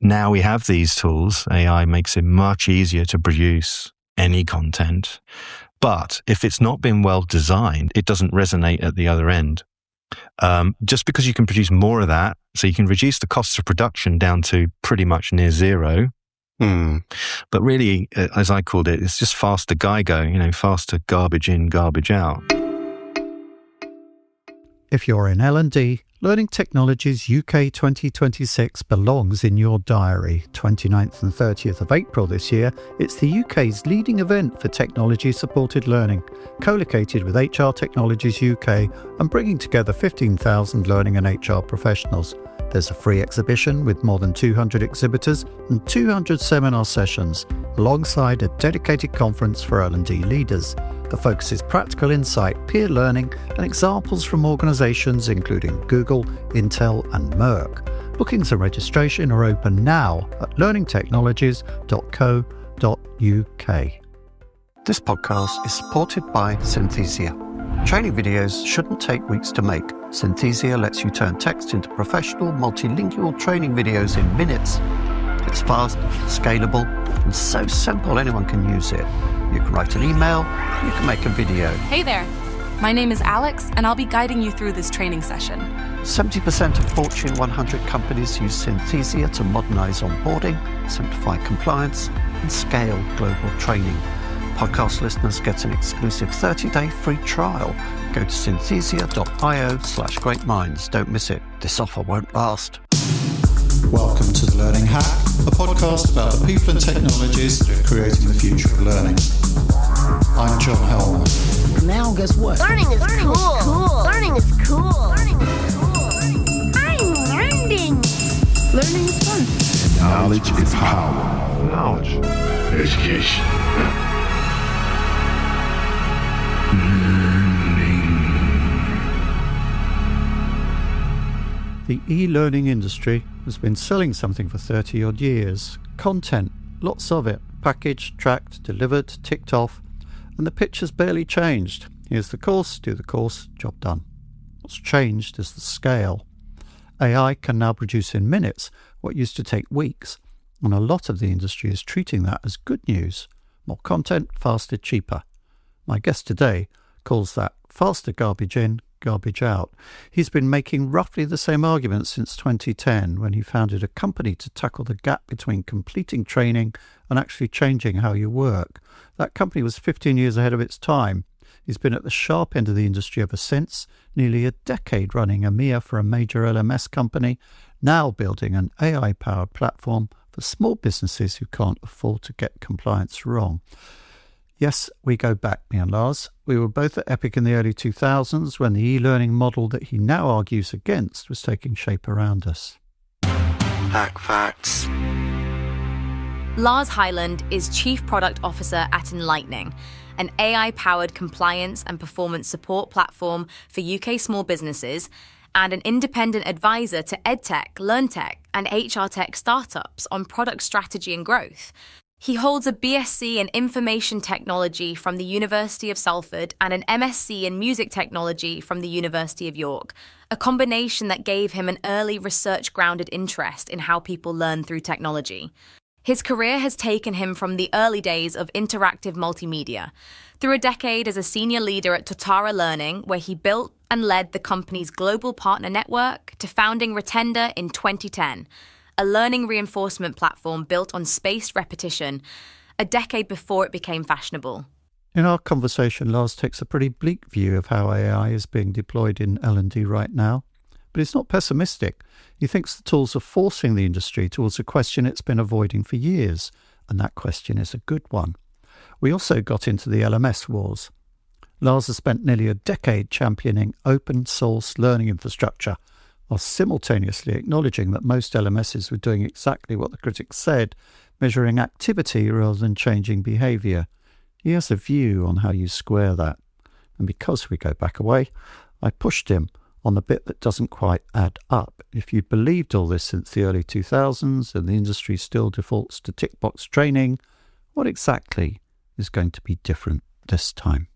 now we have these tools. AI makes it much easier to produce any content. But if it's not been well designed, it doesn't resonate at the other end. Just because you can produce more of that, so you can reduce the cost of production down to pretty much near zero. But really, as I called it, it's just faster GIGO, faster garbage in, garbage out. If you're in L&D, Learning Technologies UK 2026 belongs in your diary. 29th and 30th of April this year, it's the UK's leading event for technology-supported learning, co-located with HR Technologies UK and bringing together 15,000 learning and HR professionals. There's a free exhibition with more than 200 exhibitors and 200 seminar sessions, alongside a dedicated conference for L&D leaders. The focus is practical insight, peer learning, and examples from organisations including Google, Intel, and Merck. Bookings and registration are open now at learningtechnologies.co.uk. This podcast is supported by Synthesia. Training videos shouldn't take weeks to make. Synthesia lets you turn text into professional, multilingual training videos in minutes. It's fast, scalable, and so simple anyone can use it. You can write an email, you can make a video. Hey there, my name is Alex, and I'll be guiding you through this training session. 70% of Fortune 100 companies use Synthesia to modernise onboarding, simplify compliance, and scale global training. Podcast listeners get an exclusive 30-day free trial. Go to synthesia.io/greatminds. Don't miss it. This offer won't last. Welcome to The Learning Hack, a podcast about the people and technologies that are creating the future of learning. I'm John Helmer. Now guess what? Learning is cool. Learning is cool. Learning is cool. I'm learning. Learning is fun. Knowledge is power. Knowledge. Education. The e-learning industry has been selling something for 30-odd years. Content, lots of it, packaged, tracked, delivered, ticked off, and the picture's barely changed. Here's the course, do the course, job done. What's changed is the scale. AI can now produce in minutes what used to take weeks, and a lot of the industry is treating that as good news. More content, faster, cheaper. My guest today calls that faster garbage in, garbage out. He's been making roughly the same argument since 2010, when he founded a company to tackle the gap between completing training and actually changing how you work. That company was 15 years ahead of its time. He's been at the sharp end of the industry ever since, nearly a decade running EMEA for a major LMS company, now building an AI-powered platform for small businesses who can't afford to get compliance wrong. Yes, we go back, me and Lars. We were both at Epic in the early 2000s when the e-learning model that he now argues against was taking shape around us. Hack facts. Lars Hyland is Chief Product Officer at Enlytning, an AI-powered compliance and performance support platform for UK small businesses and an independent advisor to EdTech, LearnTech and HR Tech startups on product strategy and growth. He holds a BSc in Information Technology from the University of Salford and an MSc in Music Technology from the University of York, a combination that gave him an early research-grounded interest in how people learn through technology. His career has taken him from the early days of interactive multimedia, through a decade as a senior leader at Totara Learning, where he built and led the company's global partner network, to founding Retenda in 2010, a learning reinforcement platform built on spaced repetition, a decade before it became fashionable. In our conversation, Lars takes a pretty bleak view of how AI is being deployed in L&D right now. But he's not pessimistic. He thinks the tools are forcing the industry towards a question it's been avoiding for years, and that question is a good one. We also got into the LMS wars. Lars has spent nearly a decade championing open source learning infrastructure, while simultaneously acknowledging that most LMSs were doing exactly what the critics said, measuring activity rather than changing behaviour. He has a view on how you square that. And because we go back a way, I pushed him on the bit that doesn't quite add up. If you believed all this since the early 2000s and the industry still defaults to tick box training, what exactly is going to be different this time?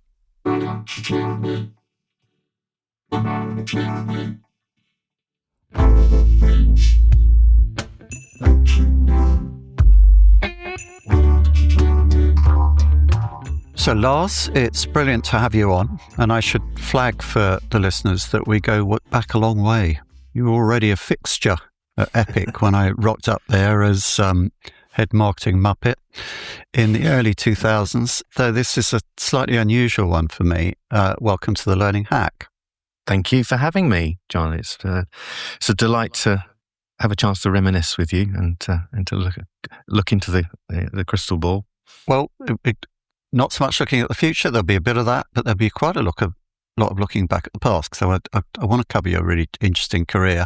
So, Lars, it's brilliant to have you on, and I should flag for the listeners that we go back a long way. You were already a fixture at Epic when I rocked up there as head marketing muppet in the early 2000s, though this is a slightly unusual one for me. Welcome to the Learning Hack. Thank you for having me, John. It's a delight to have a chance to reminisce with you and to look into the crystal ball. Well, not so much looking at the future. There'll be a bit of that, but there'll be quite a lot of looking back at the past. So I want to cover your really interesting career.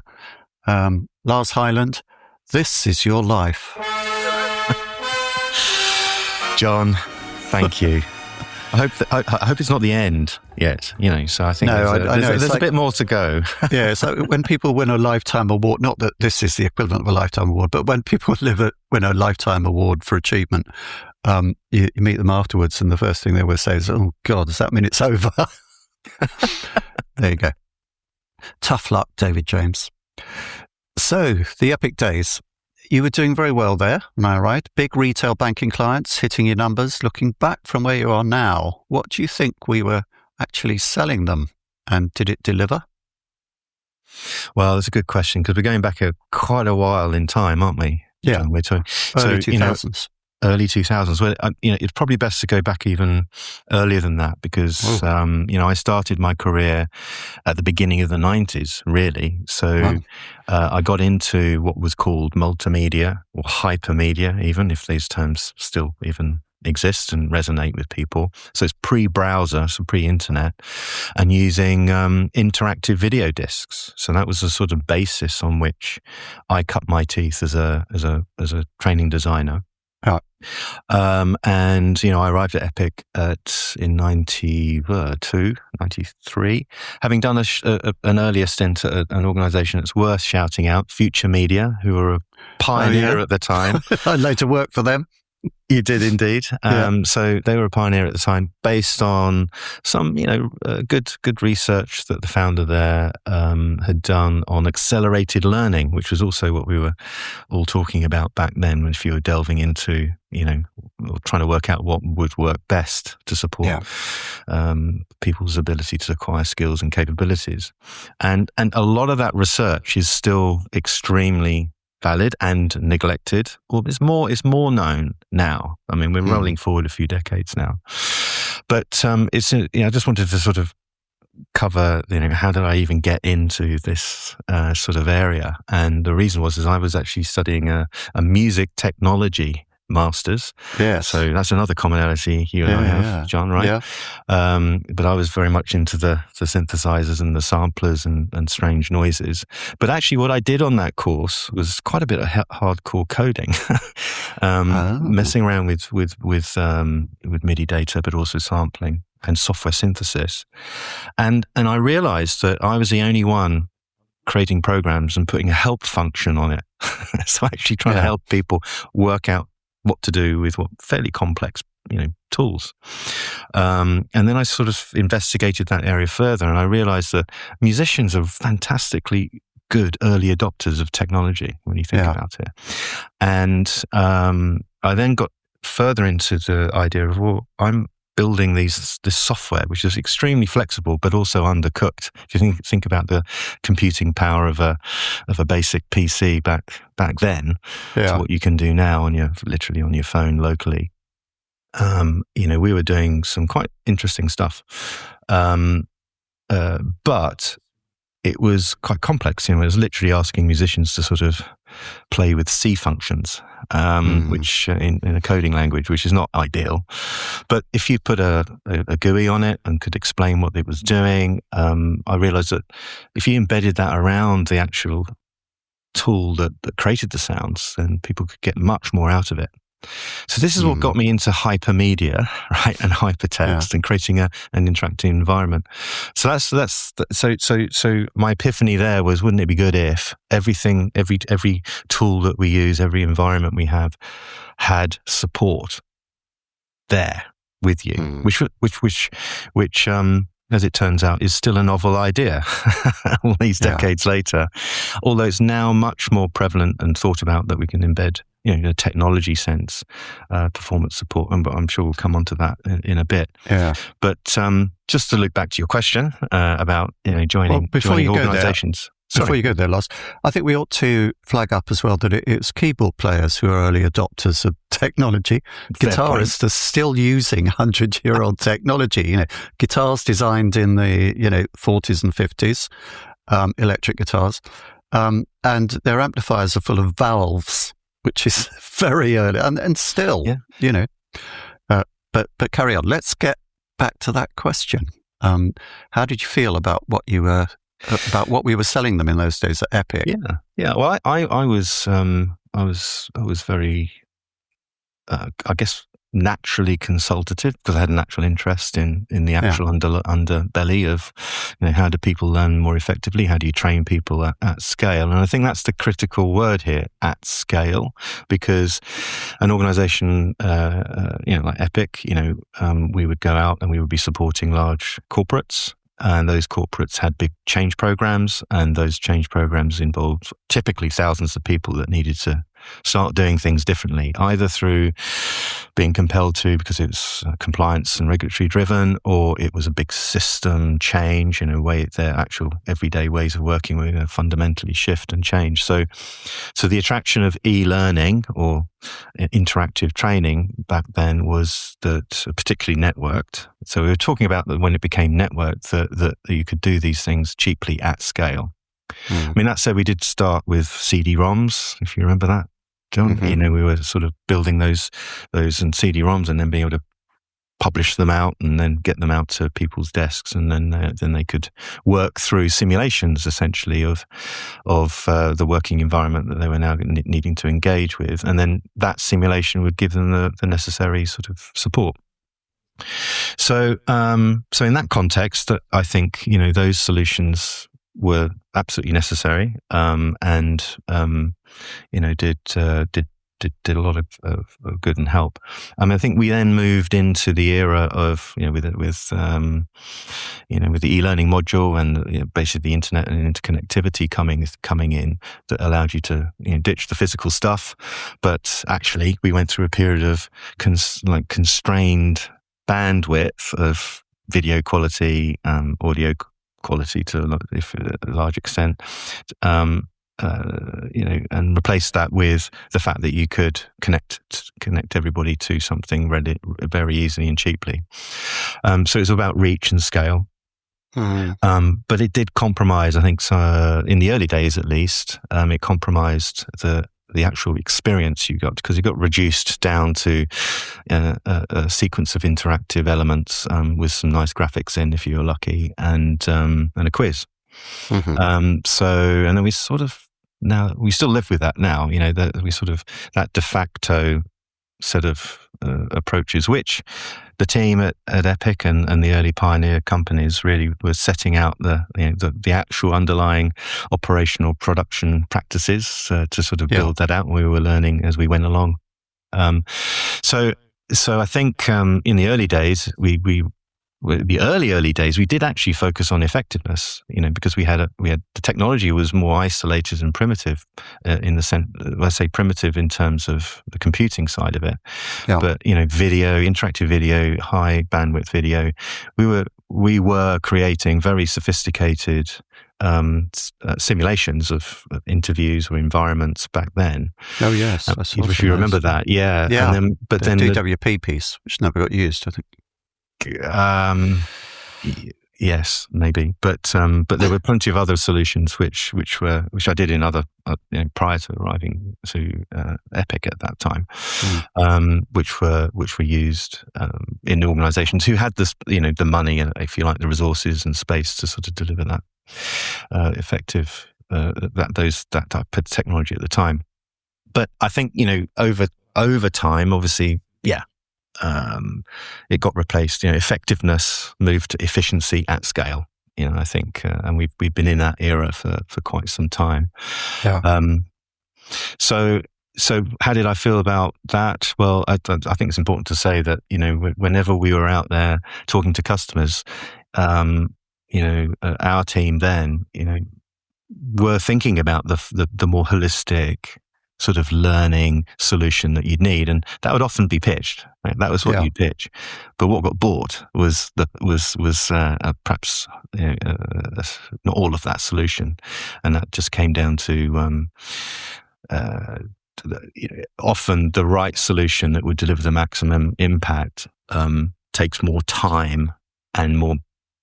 Lars Hyland, this is your life. John, thank you. I hope it's not the end yet, so I think there's a bit more to go. Yeah, so when people win a Lifetime Award, not that this is the equivalent of a Lifetime Award, but when people win a Lifetime Award for achievement, you meet them afterwards and the first thing they will say is, oh God, does that mean it's over? There you go. Tough luck, David James. So, the Epic days. You were doing very well there, am I right? Big retail banking clients, hitting your numbers. Looking back from where you are now, what do you think we were actually selling them? And did it deliver? Well, that's a good question, because we're going back quite a while in time, aren't we? Yeah. We're talking early 2000s. Early 2000s. Well, it's probably best to go back even earlier than that, because, I started my career at the beginning of the 90s, really. So I got into what was called multimedia or hypermedia, even if these terms still even exist and resonate with people. So it's pre-browser, so pre-internet, and using interactive video discs. So that was the sort of basis on which I cut my teeth as a training designer. Right. And, I arrived at Epic in 93, having done an earlier stint at an organisation that's worth shouting out, Future Media, who were a pioneer at the time. I later worked for them. You did indeed. So they were a pioneer at the time, based on some, good research that the founder there had done on accelerated learning, which was also what we were all talking about back then. If you were delving into, trying to work out what would work best to support people's ability to acquire skills and capabilities, and a lot of that research is still extremely valid and neglected. Well, it's more known now. I mean, we're rolling forward a few decades now, but I just wanted to sort of cover, how did I even get into this sort of area? And the reason was I was actually studying a music technology master's. Yeah. So that's another commonality you and I have, John, right? Yeah. But I was very much into the synthesizers and the samplers and strange noises. But actually what I did on that course was quite a bit of hardcore coding, messing around with MIDI data, but also sampling and software synthesis. And I realized that I was the only one creating programs and putting a help function on it. So actually trying to help people work out what to do with what fairly complex, tools. And then I sort of investigated that area further, and I realized that musicians are fantastically good early adopters of technology when you think about it. And I then got further into the idea of, I'm building this software, which is extremely flexible, but also undercooked. If you think about the computing power of a basic PC back then, to what you can do now literally on your phone locally. We were doing some quite interesting stuff, but it was quite complex. It was literally asking musicians to sort of play with C functions, which in a coding language, which is not ideal. But if you put a GUI on it and could explain what it was doing, I realized that if you embedded that around the actual tool that created the sounds, then people could get much more out of it. So this is what got me into hypermedia, right, and hypertext, and creating an interactive environment. So so my epiphany there was, wouldn't it be good if every tool that we use, every environment we have, had support there with you, which as it turns out, is still a novel idea all these decades later, although it's now much more prevalent and thought about that we can embed the technology sense, performance support, but I'm sure we'll come on to that in a bit. Yeah. But just to look back to your question about joining organisations. Before you go there, Lars, I think we ought to flag up as well that it's keyboard players who are early adopters of technology. Guitarists are still using 100-year-old technology. Guitars designed in the 40s and 50s, electric guitars, and their amplifiers are full of valves, which is very early and still, But carry on. Let's get back to that question. How did you feel about what we were selling them in those days at Epic? Yeah. Well, I was very, I guess, naturally consultative because I had a natural interest in the actual underbelly of how do people learn more effectively? How do you train people at scale? And I think that's the critical word here, at scale, because an organization like Epic, we would go out and we would be supporting large corporates. And those corporates had big change programs, and those change programs involved typically thousands of people that needed to start doing things differently, either through being compelled to because it was compliance and regulatory driven, or it was a big system change in a way their actual everyday ways of working were going to fundamentally shift and change. So the attraction of e-learning or interactive training back then was that particularly networked. So we were talking about that when it became networked, that you could do these things cheaply at scale. I mean, that said, we did start with CD-ROMs, if you remember that, John. Mm-hmm. We were sort of building those and CD-ROMs and then being able to publish them out and then get them out to people's desks, and then they could work through simulations essentially of the working environment that they were now needing to engage with, and then that simulation would give them the necessary sort of support. So in that context, I think those solutions were absolutely necessary, and did a lot of good and help. I think we then moved into the era of with the e-learning module and basically the internet and interconnectivity coming in that allowed you to ditch the physical stuff, but actually we went through a period of constrained bandwidth of video quality, audio quality to a large extent, and replace that with the fact that you could connect everybody to something very easily and cheaply. So it's about reach and scale. But it did compromise, I think, in the early days at least, it compromised the actual experience you got, because it got reduced down to a sequence of interactive elements with some nice graphics in, if you were lucky, and a quiz. And then we sort of we still live with that now. That we sort of that de facto set of approaches, which the team at Epic and the early pioneer companies really were setting out the actual underlying operational production practices to sort of build that out, and we were learning as we went along. So I think in the early days, the early days, we did actually focus on effectiveness, because we had the technology was more isolated and primitive in the sense, let's say primitive in terms of the computing side of it. Yeah. But, video, interactive video, high bandwidth video, we were creating very sophisticated simulations of interviews or environments back then. Oh yes, if you remember that, yeah. And then, but the then DWP piece, which never got used, I think. Yes, maybe, but there were plenty of other solutions which I did in other prior to arriving to Epic at that time, which were used in organisations who had this the money and, if you like, the resources and space to sort of deliver that effective that type of technology at the time. But I think over time, obviously, it got replaced. Effectiveness moved to efficiency at scale. I think, and we've been in that era for quite some time. Yeah. So how did I feel about that? Well, I think it's important to say that whenever we were out there talking to customers, our team then were thinking about the more holistic, sort of learning solution that you'd need, and that would often be pitched. Right? That was what you'd pitch. But what got bought was perhaps not all of that solution, and that just came down to often the right solution that would deliver the maximum impact takes more time and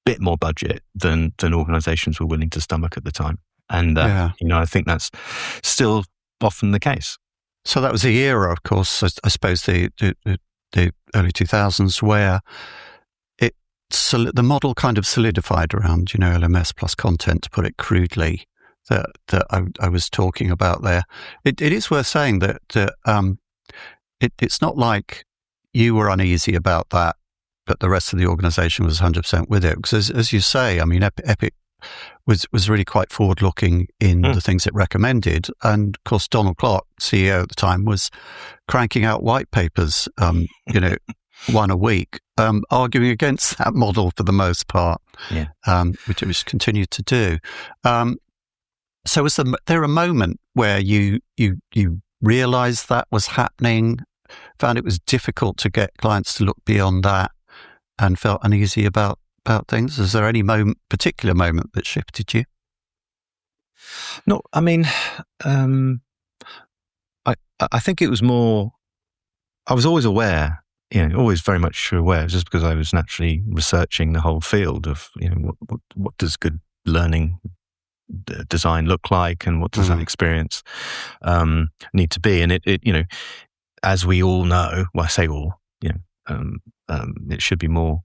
bit more budget than organizations were willing to stomach at the time. And, I think that's still often the case. So that was the era, of course, I suppose the early 2000s, where the model kind of solidified around, LMS plus content, to put it crudely, that I was talking about there. It is worth saying that it's not like you were uneasy about that, but the rest of the organization was 100% with it. Because as you say, I mean, Epic was really quite forward-looking in the things it recommended. And, of course, Donald Clark, CEO at the time, was cranking out white papers, one a week, arguing against that model for the most part, which it was continued to do. So was there a moment where you realised that was happening, found it was difficult to get clients to look beyond that, and felt uneasy about things? Is there any particular moment that shifted you? No, I mean, I think it was more, I was always aware, always very much aware, just because I was naturally researching the whole field of, what does good learning design look like, and what does that experience need to be? And it as we all know, well, I say all, it should be more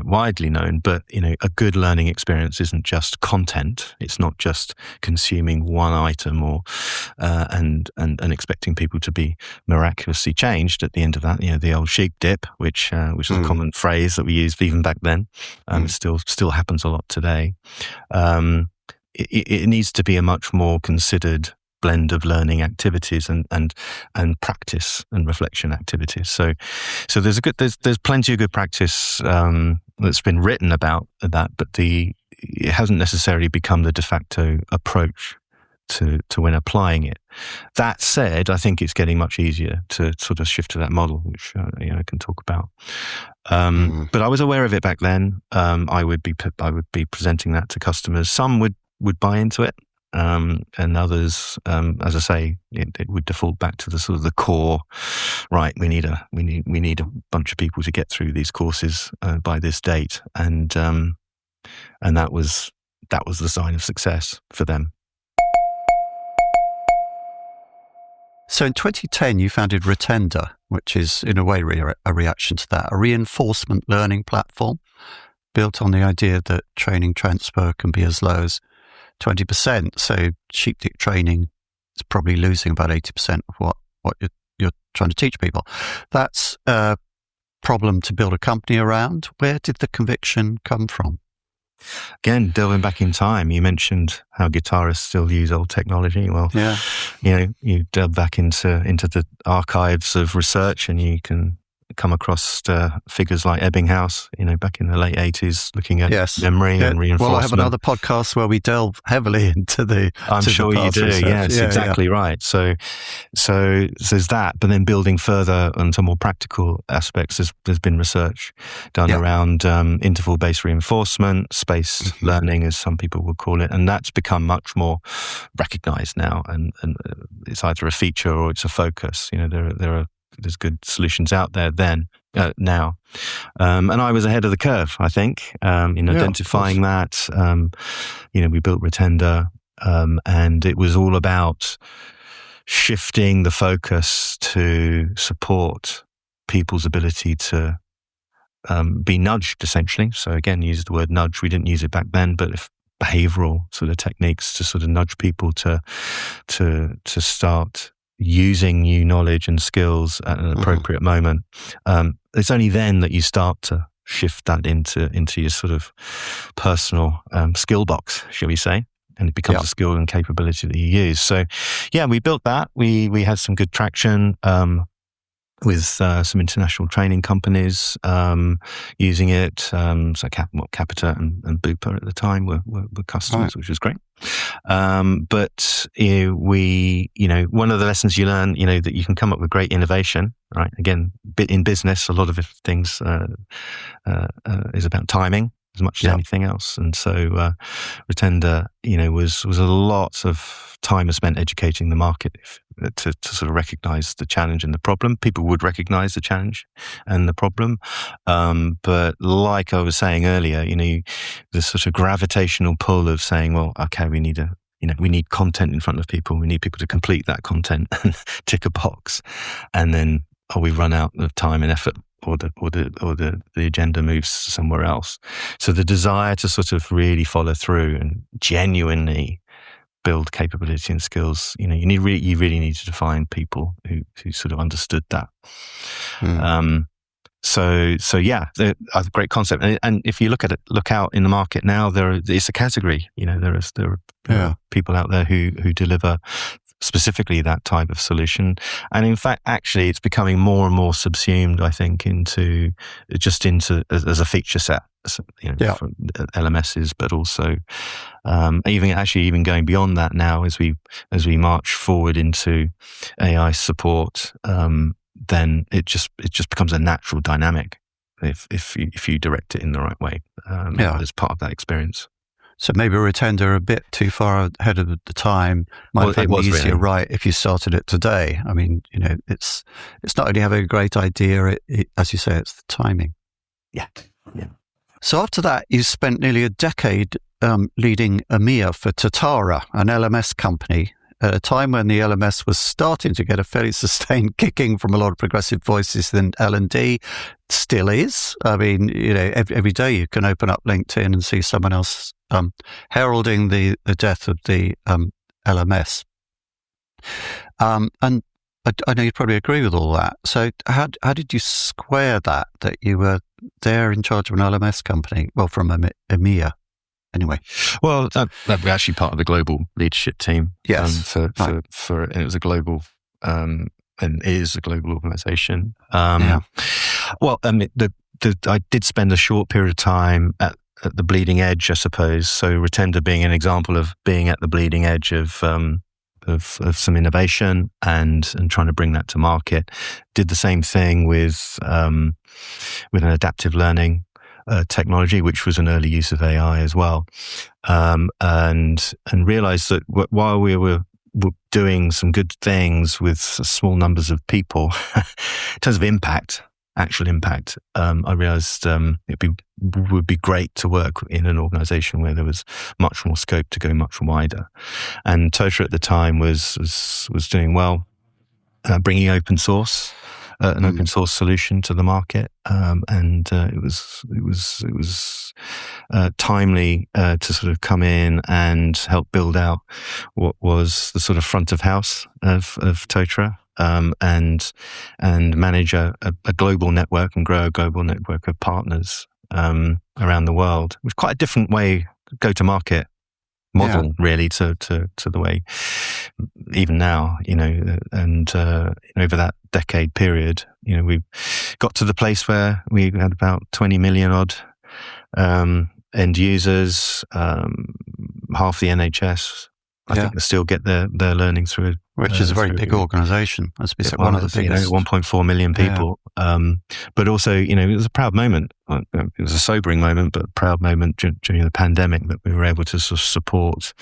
widely known, but a good learning experience isn't just content. It's not just consuming one item or and expecting people to be miraculously changed at the end of that. The old sheep dip, which is a common phrase that we used even back then. It still happens a lot today. It needs to be a much more considered blend of learning activities and practice and reflection activities. So there's plenty of good practice that's been written about that, but it hasn't necessarily become the de facto approach to when applying it. That said, I think it's getting much easier to sort of shift to that model, which I can talk about. But I was aware of it back then. I would be presenting that to customers. Some would buy into it. And others, as I say, it would default back to the sort of the core. Right, we need a bunch of people to get through these courses by this date, and that was the sign of success for them. So in 2010, you founded Retenda, which is in a way a reaction to that, a reinforcement learning platform built on the idea that training transfer can be as low as 20%. So sheep dip training is probably losing about 80% of what you're trying to teach people. That's a problem to build a company around. Where did the conviction come from? Again, delving back in time, you mentioned how guitarists still use old technology. Well, you delve back into the archives of research, and you can come across figures like Ebbinghaus, back in the late 80s, looking at memory and reinforcement. Well, I have another podcast where we delve heavily into the I'm sure you do, research. Yes, exactly right. So there's that, but then building further onto more practical aspects, there's been research done around interval-based reinforcement, spaced learning, as some people would call it, and that's become much more recognized now, and it's either a feature or it's a focus. There's good solutions out there now. And I was ahead of the curve, I think, in identifying that. We built Retenda, and it was all about shifting the focus to support people's ability to be nudged, essentially. So again, use the word nudge. We didn't use it back then, but behavioral sort of techniques to sort of nudge people to start using new knowledge and skills at an appropriate moment. It's only then that you start to shift that into your sort of personal skill box, shall we say, and it becomes a skill and capability that you use. So, we built that. We had some good traction with some international training companies using it. So Capita and Bupa at the time were customers, which was great. But one of the lessons you learn, that you can come up with great innovation, right? Again, in business, a lot of things is about timing as much as anything else. And so Retenda, was a lot of time was spent educating the market to sort of recognize the challenge and the problem. People would recognize the challenge and the problem. But like I was saying earlier, the sort of gravitational pull of saying, well, okay, we need content in front of people. We need people to complete that content and tick a box. And then, we run out of time and effort, or the agenda moves somewhere else. So the desire to sort of really follow through and genuinely build capability and skills, you really needed to find people who sort of understood that. So yeah, a great concept. And if you look out in the market now, it's a category. There are people out there who deliver specifically that type of solution. And in fact, actually, it's becoming more and more subsumed, I think, into as a feature set, for LMSs, but also even going beyond that now as we march forward into AI support. Then it just becomes a natural dynamic if you direct it in the right way as part of that experience. So maybe Retenda are a bit too far ahead of the time. Might have been easier, really. Right, if you started it today. I mean, it's not only having a great idea, it, as you say, it's the timing. Yeah. So after that, you spent nearly a decade leading EMEA for Totara, an LMS company, at a time when the LMS was starting to get a fairly sustained kicking from a lot of progressive voices in L&D. Still is. I mean, every day you can open up LinkedIn and see someone else heralding the death of the LMS. And I know you probably agree with all that. So how did you square that you were there in charge of an LMS company? Well, from EMEA. Anyway, well, that was actually part of the global leadership team. Yes, and it was a global and is a global organisation. Well, I did spend a short period of time at the bleeding edge, I suppose. So Retenda being an example of being at the bleeding edge of some innovation and trying to bring that to market. Did the same thing with an adaptive learning technology, which was an early use of AI as well, and realized that while we were doing some good things with small numbers of people, in terms of actual impact, I realized it would be great to work in an organization where there was much more scope to go much wider. And Totara at the time was doing well, bringing open source. An open source solution to the market, and it was timely to sort of come in and help build out what was the sort of front of house of Totara, and manage a global network and grow a global network of partners around the world. It was quite a different way to go to market model, really, to the way even now, and over that decade period, we got to the place where we had about 20 million odd end users, half the NHS. I think they still get their learning through, which is a very big organisation. That's one of the biggest. 1.4 million people. But also, it was a proud moment. It was a sobering moment, but a proud moment during the pandemic that we were able to sort of support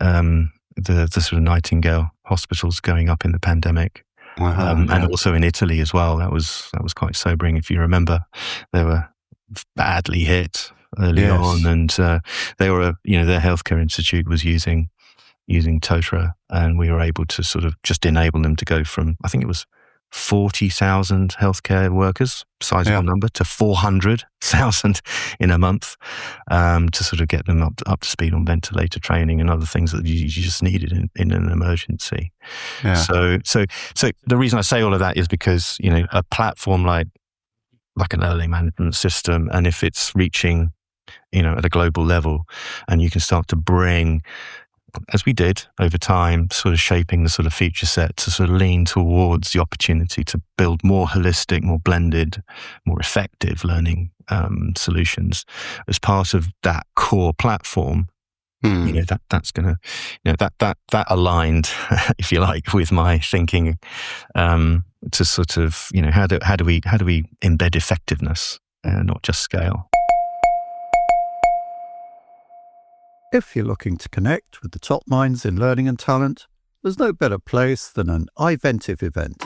the sort of Nightingale hospitals going up in the pandemic. And also in Italy as well. That was quite sobering. If you remember, they were badly hit early on, and they were their healthcare institute was using Totara, and we were able to sort of just enable them to go from, I think it was 40,000 healthcare workers, sizable number, to 400,000 in a month, to sort of get them up to speed on ventilator training and other things that you just needed in an emergency. So the reason I say all of that is because a platform like an early management system, and if it's reaching at a global level, and you can start to bring, as we did over time, sort of shaping the sort of feature set to sort of lean towards the opportunity to build more holistic, more blended, more effective learning solutions as part of that core platform, That's gonna, that aligned, if you like, with my thinking, to sort of, how do we embed effectiveness, not just scale. If you're looking to connect with the top minds in learning and talent, there's no better place than an iVentive event.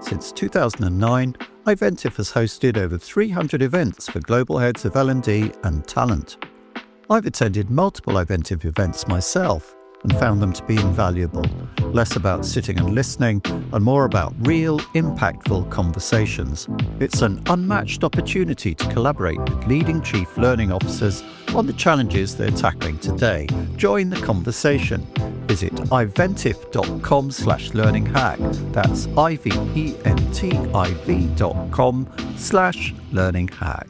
Since 2009, iVentive has hosted over 300 events for global heads of L&D and talent. I've attended multiple iVentive events myself and found them to be invaluable, less about sitting and listening and more about real, impactful conversations. It's an unmatched opportunity to collaborate with leading chief learning officers on the challenges they're tackling today. Join the conversation. Visit iventive.com/learninghack. That's iventiv.com/learninghack.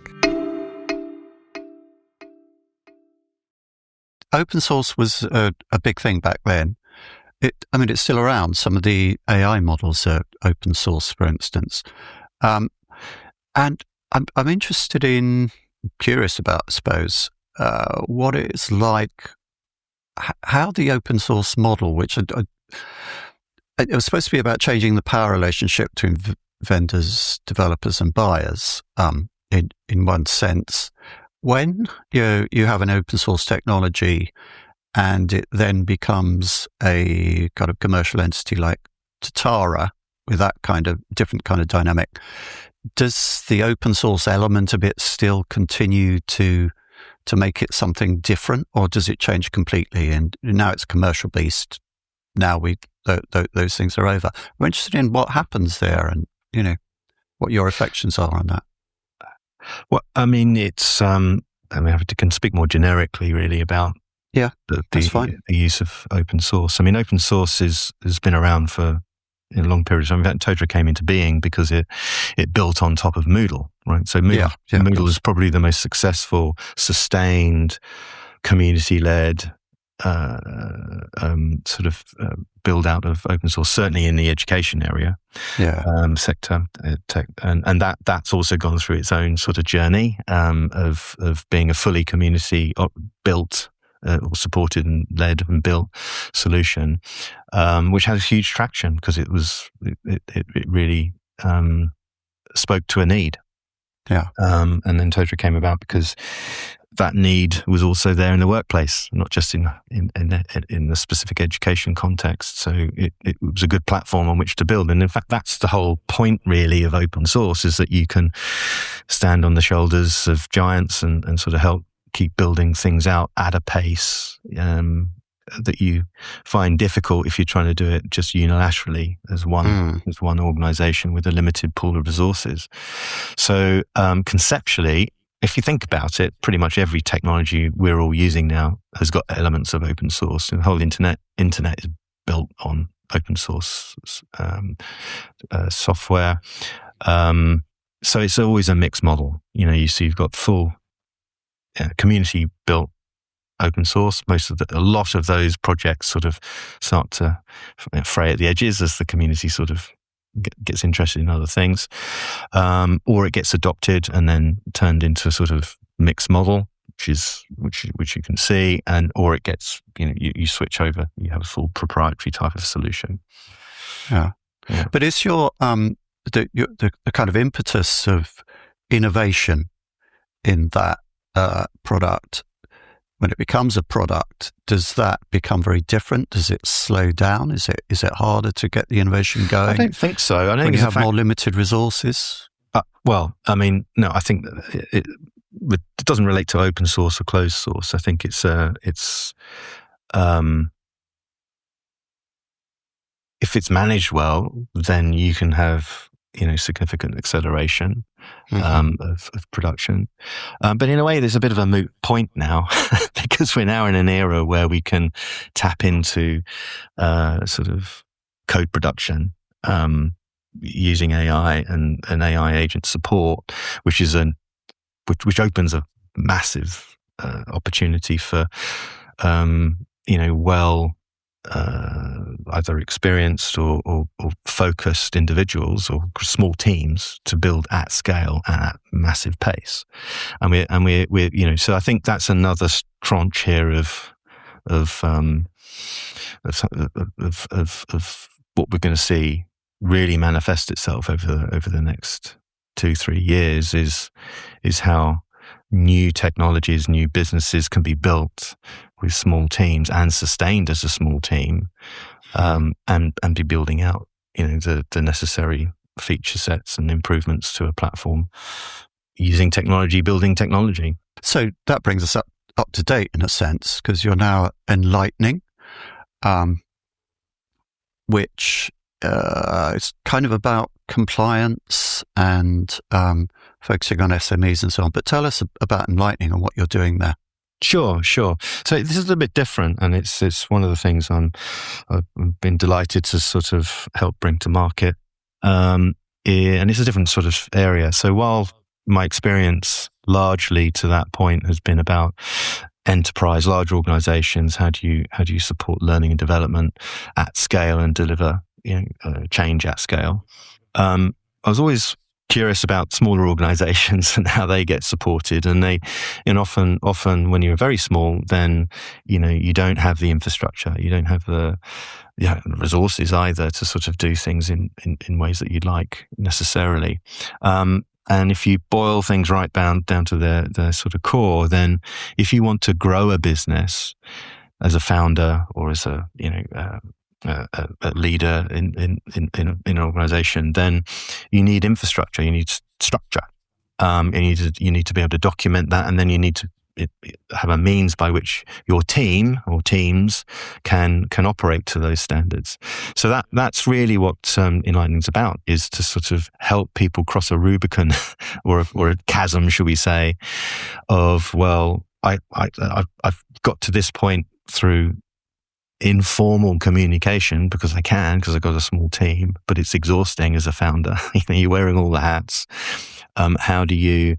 Open source was a big thing back then. It's still around. Some of the AI models are open source, for instance. And I'm curious about, I suppose, what it's like, how the open source model, which it was supposed to be about changing the power relationship between vendors, developers, and buyers, in one sense. When you have an open source technology and it then becomes a kind of commercial entity like Totara with that kind of different kind of dynamic, does the open source element of it still continue to make it something different, or does it change completely? And now it's commercial beast. Now those things are over. We're interested in what happens there, and what your reflections are on that. Well, it's, I can speak more generically really about the use of open source. Open source has been around for a long period of time. In fact, Totara came into being because it built on top of Moodle, right? So Moodle is probably the most successful, sustained, community-led build out of open source, certainly in the education area, sector, tech, and that's also gone through its own sort of journey of being a fully community built or supported and led and built solution, which has huge traction because it really spoke to a need. And then Totara came about because that need was also there in the workplace, not just in the specific education context. So it was a good platform on which to build. And in fact, that's the whole point really of open source, is that you can stand on the shoulders of giants and sort of help keep building things out at a pace that you find difficult if you're trying to do it just unilaterally as one organization with a limited pool of resources. So conceptually, if you think about it, pretty much every technology we're all using now has got elements of open source. The whole internet is built on open source software. So it's always a mixed model. You've got full community built open source. A lot of those projects sort of start to fray at the edges as the community sort of gets interested in other things, or it gets adopted and then turned into a sort of mixed model, which you can see, or it gets you switch over, you have a full proprietary type of solution. Yeah. But is your the kind of impetus of innovation in that product, when it becomes a product, does that become very different? Does it slow down? Is it harder to get the innovation going? I don't think so. I don't think you have more limited resources. No, I think it doesn't relate to open source or closed source. I think it's if it's managed well, then you can have significant acceleration of production. But in a way, there's a bit of a moot point now because we're now in an era where we can tap into sort of code production using AI and AI agent support, which opens a massive opportunity for either experienced or focused individuals or small teams to build at scale and at massive pace. And we're so I think that's another tranche here of of what we're going to see really manifest itself over the next 2-3 years is how new technologies, new businesses can be built with small teams and sustained as a small team, and be building out, the necessary feature sets and improvements to a platform using technology, building technology. So that brings us up to date in a sense, because you're now at Enlytning, which is kind of about compliance and focusing on SMEs and so on. But tell us about Enlytning and what you're doing there. Sure. So this is a bit different, and it's one of the things I've been delighted to sort of help bring to market. And it's a different sort of area. So while my experience largely to that point has been about enterprise, large organizations, how do you support learning and development at scale and deliver change at scale? I was always curious about smaller organizations and how they get supported, and often when you're very small, then you don't have the infrastructure, you don't have the resources either to sort of do things in ways that you'd like necessarily. And if you boil things right down to their sort of core, then if you want to grow a business as a founder or as a leader in an organization, then you need infrastructure, you need structure. You need to be able to document that, and then you need to have a means by which your team or teams can operate to those standards. So that's really what Enlightening is about, is to sort of help people cross a Rubicon or a chasm, should we say, of, well, I've got to this point through informal communication because I've got a small team, but it's exhausting as a founder. You're wearing all the hats. How do you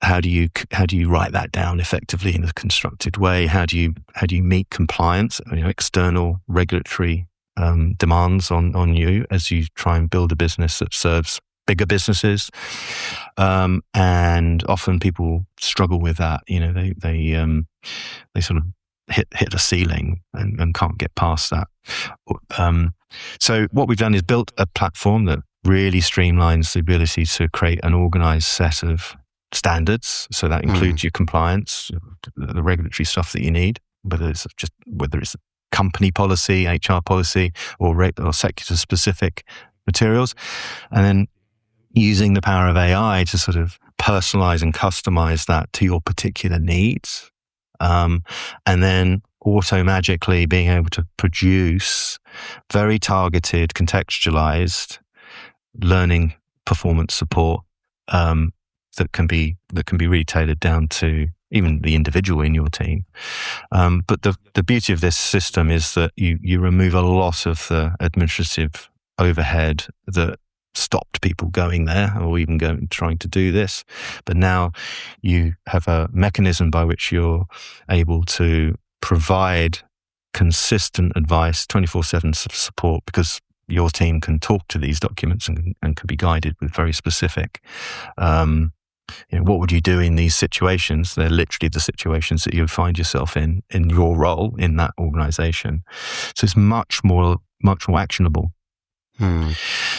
write that down effectively in a constructed way? How do you meet compliance, external regulatory demands on you as you try and build a business that serves bigger businesses? And often people struggle with that. They sort of hit a ceiling and can't get past that. So what we've done is built a platform that really streamlines the ability to create an organized set of standards. So that includes your compliance, the regulatory stuff that you need, whether it's company policy, HR policy, or sector specific materials, and then using the power of AI to sort of personalize and customize that to your particular needs. And then auto-magically being able to produce very targeted, contextualized learning performance support that can be really tailored down to even the individual in your team. But the beauty of this system is that you remove a lot of the administrative overhead that stopped people going there or even trying to do this. But now you have a mechanism by which you're able to provide consistent advice, 24/7 support, because your team can talk to these documents and can be guided with very specific, what would you do in these situations? They're literally the situations that you would find yourself in your role in that organization. So it's much more actionable.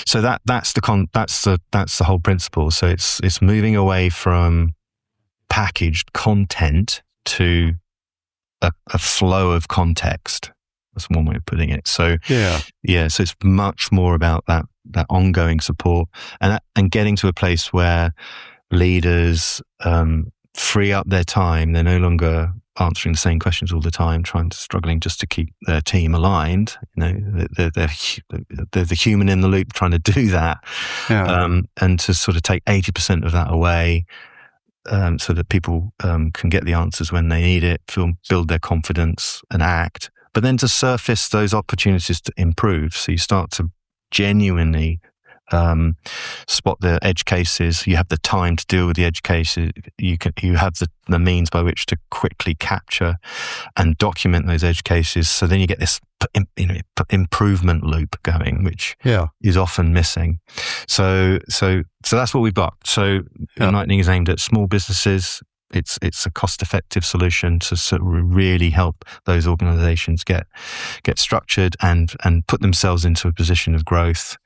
So that's the whole principle. So it's moving away from packaged content to a flow of context. That's one way of putting it. So so it's much more about that ongoing support and getting to a place where leaders free up their time. They're no longer answering the same questions all the time, struggling just to keep their team aligned. They're the human in the loop trying to do that, and to sort of take 80% of that away, so that people can get the answers when they need it, build their confidence and act. But then to surface those opportunities to improve, so you start to genuinely spot the edge cases. You have the time to deal with the edge cases. You have the means by which to quickly capture and document those edge cases. So then you get this improvement loop going, which is often missing. So that's what we've got. So Enlightening is aimed at small businesses, it's a cost-effective solution to sort of really help those organizations get structured and put themselves into a position of growth.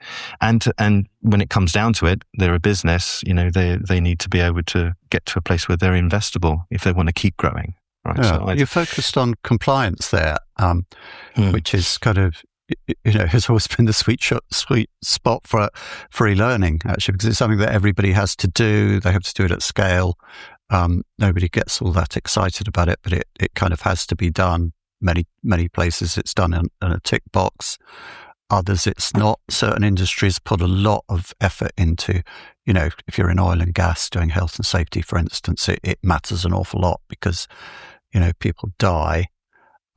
And when it comes down to it, they're a business. They need to be able to get to a place where they're investable if they want to keep growing. Right. Yeah. So you focused on compliance there, which is kind of, has always been the sweet spot for eLearning, actually, because it's something that everybody has to do. They have to do it at scale. Nobody gets all that excited about it, but it kind of has to be done. Many places it's done in a tick box. Others it's not. Certain industries put a lot of effort into, if you're in oil and gas doing health and safety, for instance, it matters an awful lot because, people die.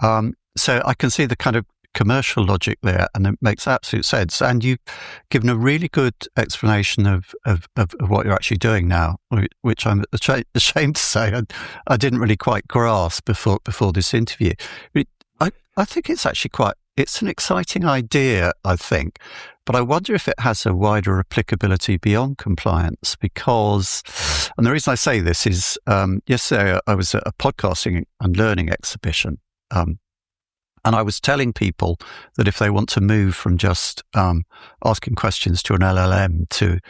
So I can see the kind of commercial logic there, and it makes absolute sense. And you've given a really good explanation of what you're actually doing now, which I'm ashamed to say I didn't really quite grasp before this interview. I think it's actually it's an exciting idea, I think, but I wonder if it has a wider applicability beyond compliance because, and the reason I say this is, yesterday I was at a podcasting and learning exhibition, and I was telling people that if they want to move from just asking questions to an LLM to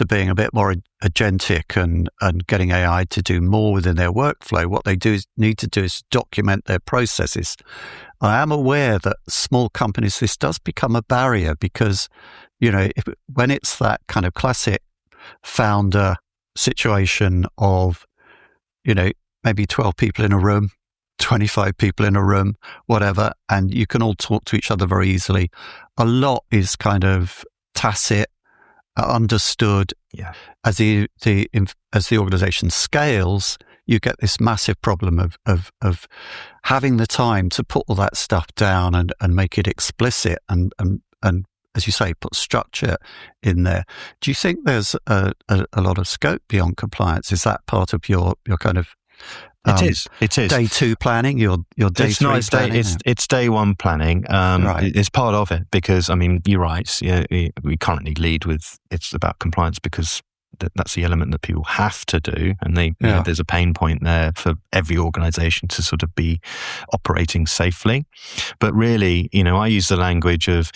being a bit more agentic and getting AI to do more within their workflow, what they need to do is document their processes. I am aware that small companies, this does become a barrier because, when it's that kind of classic founder situation of, maybe 12 people in a room, 25 people in a room, whatever, and you can all talk to each other very easily. A lot is kind of tacit, understood. Yeah. As the organization scales, you get this massive problem of having the time to put all that stuff down and make it explicit and as you say, put structure in there. Do you think there's a lot of scope beyond compliance? Is that part of your kind of It is. Day 2 planning, your day 3 planning? It's day 1 planning. Right. It's part of it because, you're right. We currently lead with it's about compliance because that's the element that people have to do. And there's a pain point there for every organization to sort of be operating safely. But really, I use the language of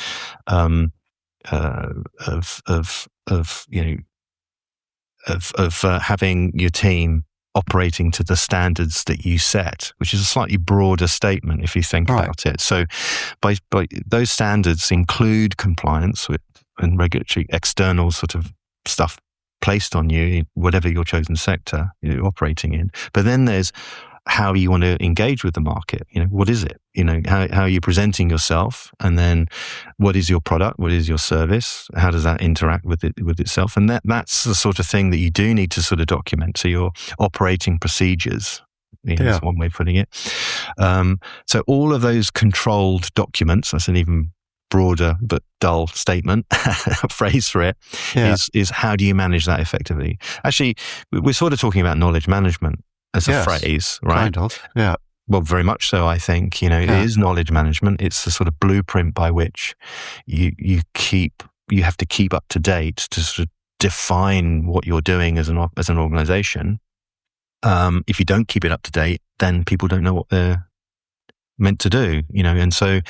having your team operating to the standards that you set, which is a slightly broader statement if you think about it. So by those standards include compliance with and regulatory external sort of stuff placed on you, whatever your chosen sector you're operating in. But then there's how you want to engage with the market. What is it? How are you presenting yourself? And then what is your product? What is your service? How does that interact with itself? And that's the sort of thing that you do need to sort of document. So your operating procedures, is one way of putting it. So all of those controlled documents, that's an even broader but dull statement, phrase for it, is how do you manage that effectively? Actually, we're sort of talking about knowledge management as a phrase, right? Kind of, yeah. Well, very much so, I think. It is knowledge management. It's the sort of blueprint by which you have to keep up to date to sort of define what you're doing as an organization. If you don't keep it up to date, then people don't know what they're meant to do, and so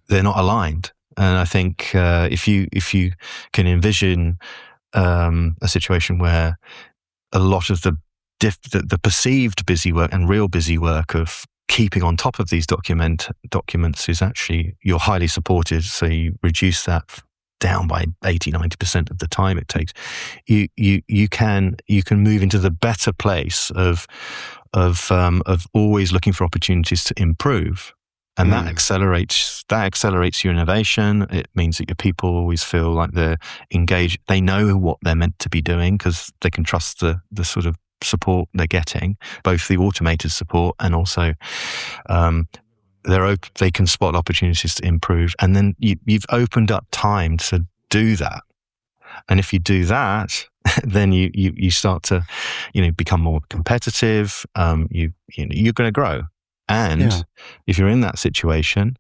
they're not aligned. And I think if you can envision a situation where a lot of the perceived busy work and real busy work of keeping on top of these documents is actually you're highly supported, so you reduce that down by 80-90% of the time it takes. You can move into the better place of always looking for opportunities to improve, and that accelerates your innovation. It means that your people always feel like they're engaged. They know what they're meant to be doing because they can trust the sort of support they're getting, both the automated support and also they can spot opportunities to improve. And then you've opened up time to do that. And if you do that, then you start to become more competitive. You're going to grow. And if you're in that situation,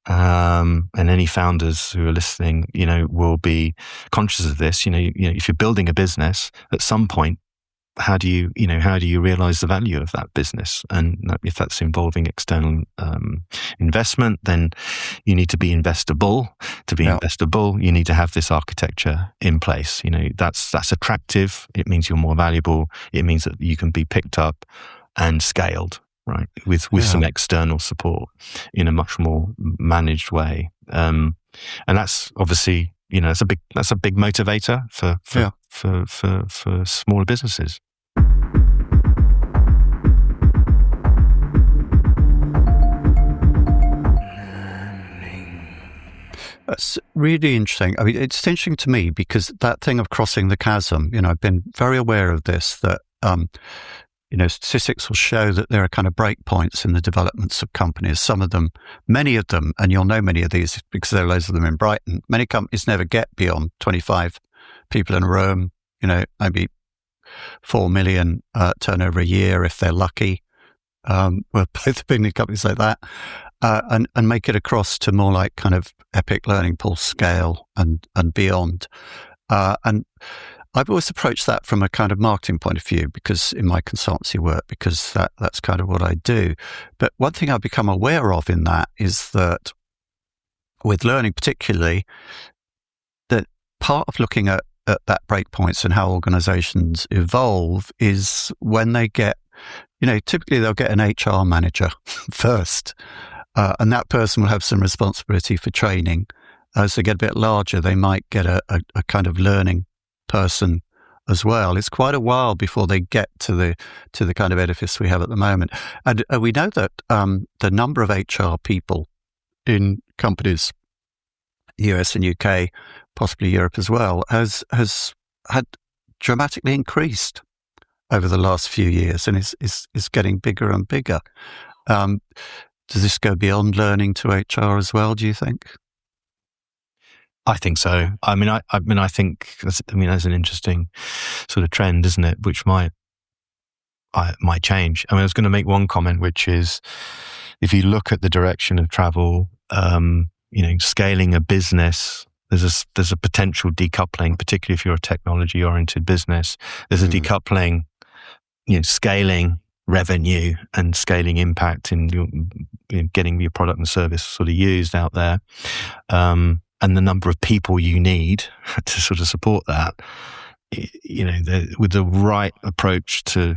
and any founders who are listening, will be conscious of this. If you're building a business, at some point, how do you realize the value of that business? And if that's involving external investment, then you need to be investable. To be investable, you need to have this architecture in place. That's attractive. It means you're more valuable. It means that you can be picked up and scaled, right, with some external support in a much more managed way. And that's obviously, that's a big motivator for smaller businesses. That's really interesting. I mean, it's interesting to me because that thing of crossing the chasm, I've been very aware of this, that, statistics will show that there are kind of breakpoints in the developments of companies. Many of them, and you'll know many of these because there are loads of them in Brighton, many companies never get beyond 25 people in a room, maybe 4 million turnover a year if they're lucky. Well, both big companies like that. And make it across to more like kind of epic learning pool scale and beyond. And I've always approached that from a kind of marketing point of view, because in my consultancy work, because that's kind of what I do. But one thing I've become aware of in that is that with learning particularly, that part of looking at that breakpoints and how organizations evolve is when they get, typically they'll get an HR manager first. And that person will have some responsibility for training. As they get a bit larger, they might get a kind of learning person as well. It's quite a while before they get to the kind of edifice we have at the moment. And we know that the number of HR people in companies, US and UK, possibly Europe as well, has had dramatically increased over the last few years, and is getting bigger and bigger. Does this go beyond learning to HR as well, do you think? I think so. I think that's an interesting sort of trend, isn't it? Which might change. I was going to make one comment, which is, if you look at the direction of travel, scaling a business, there's a potential decoupling, particularly if you're a technology-oriented business. There's a decoupling, scaling revenue and scaling impact in getting your product and service sort of used out there, and the number of people you need to sort of support that. With the right approach to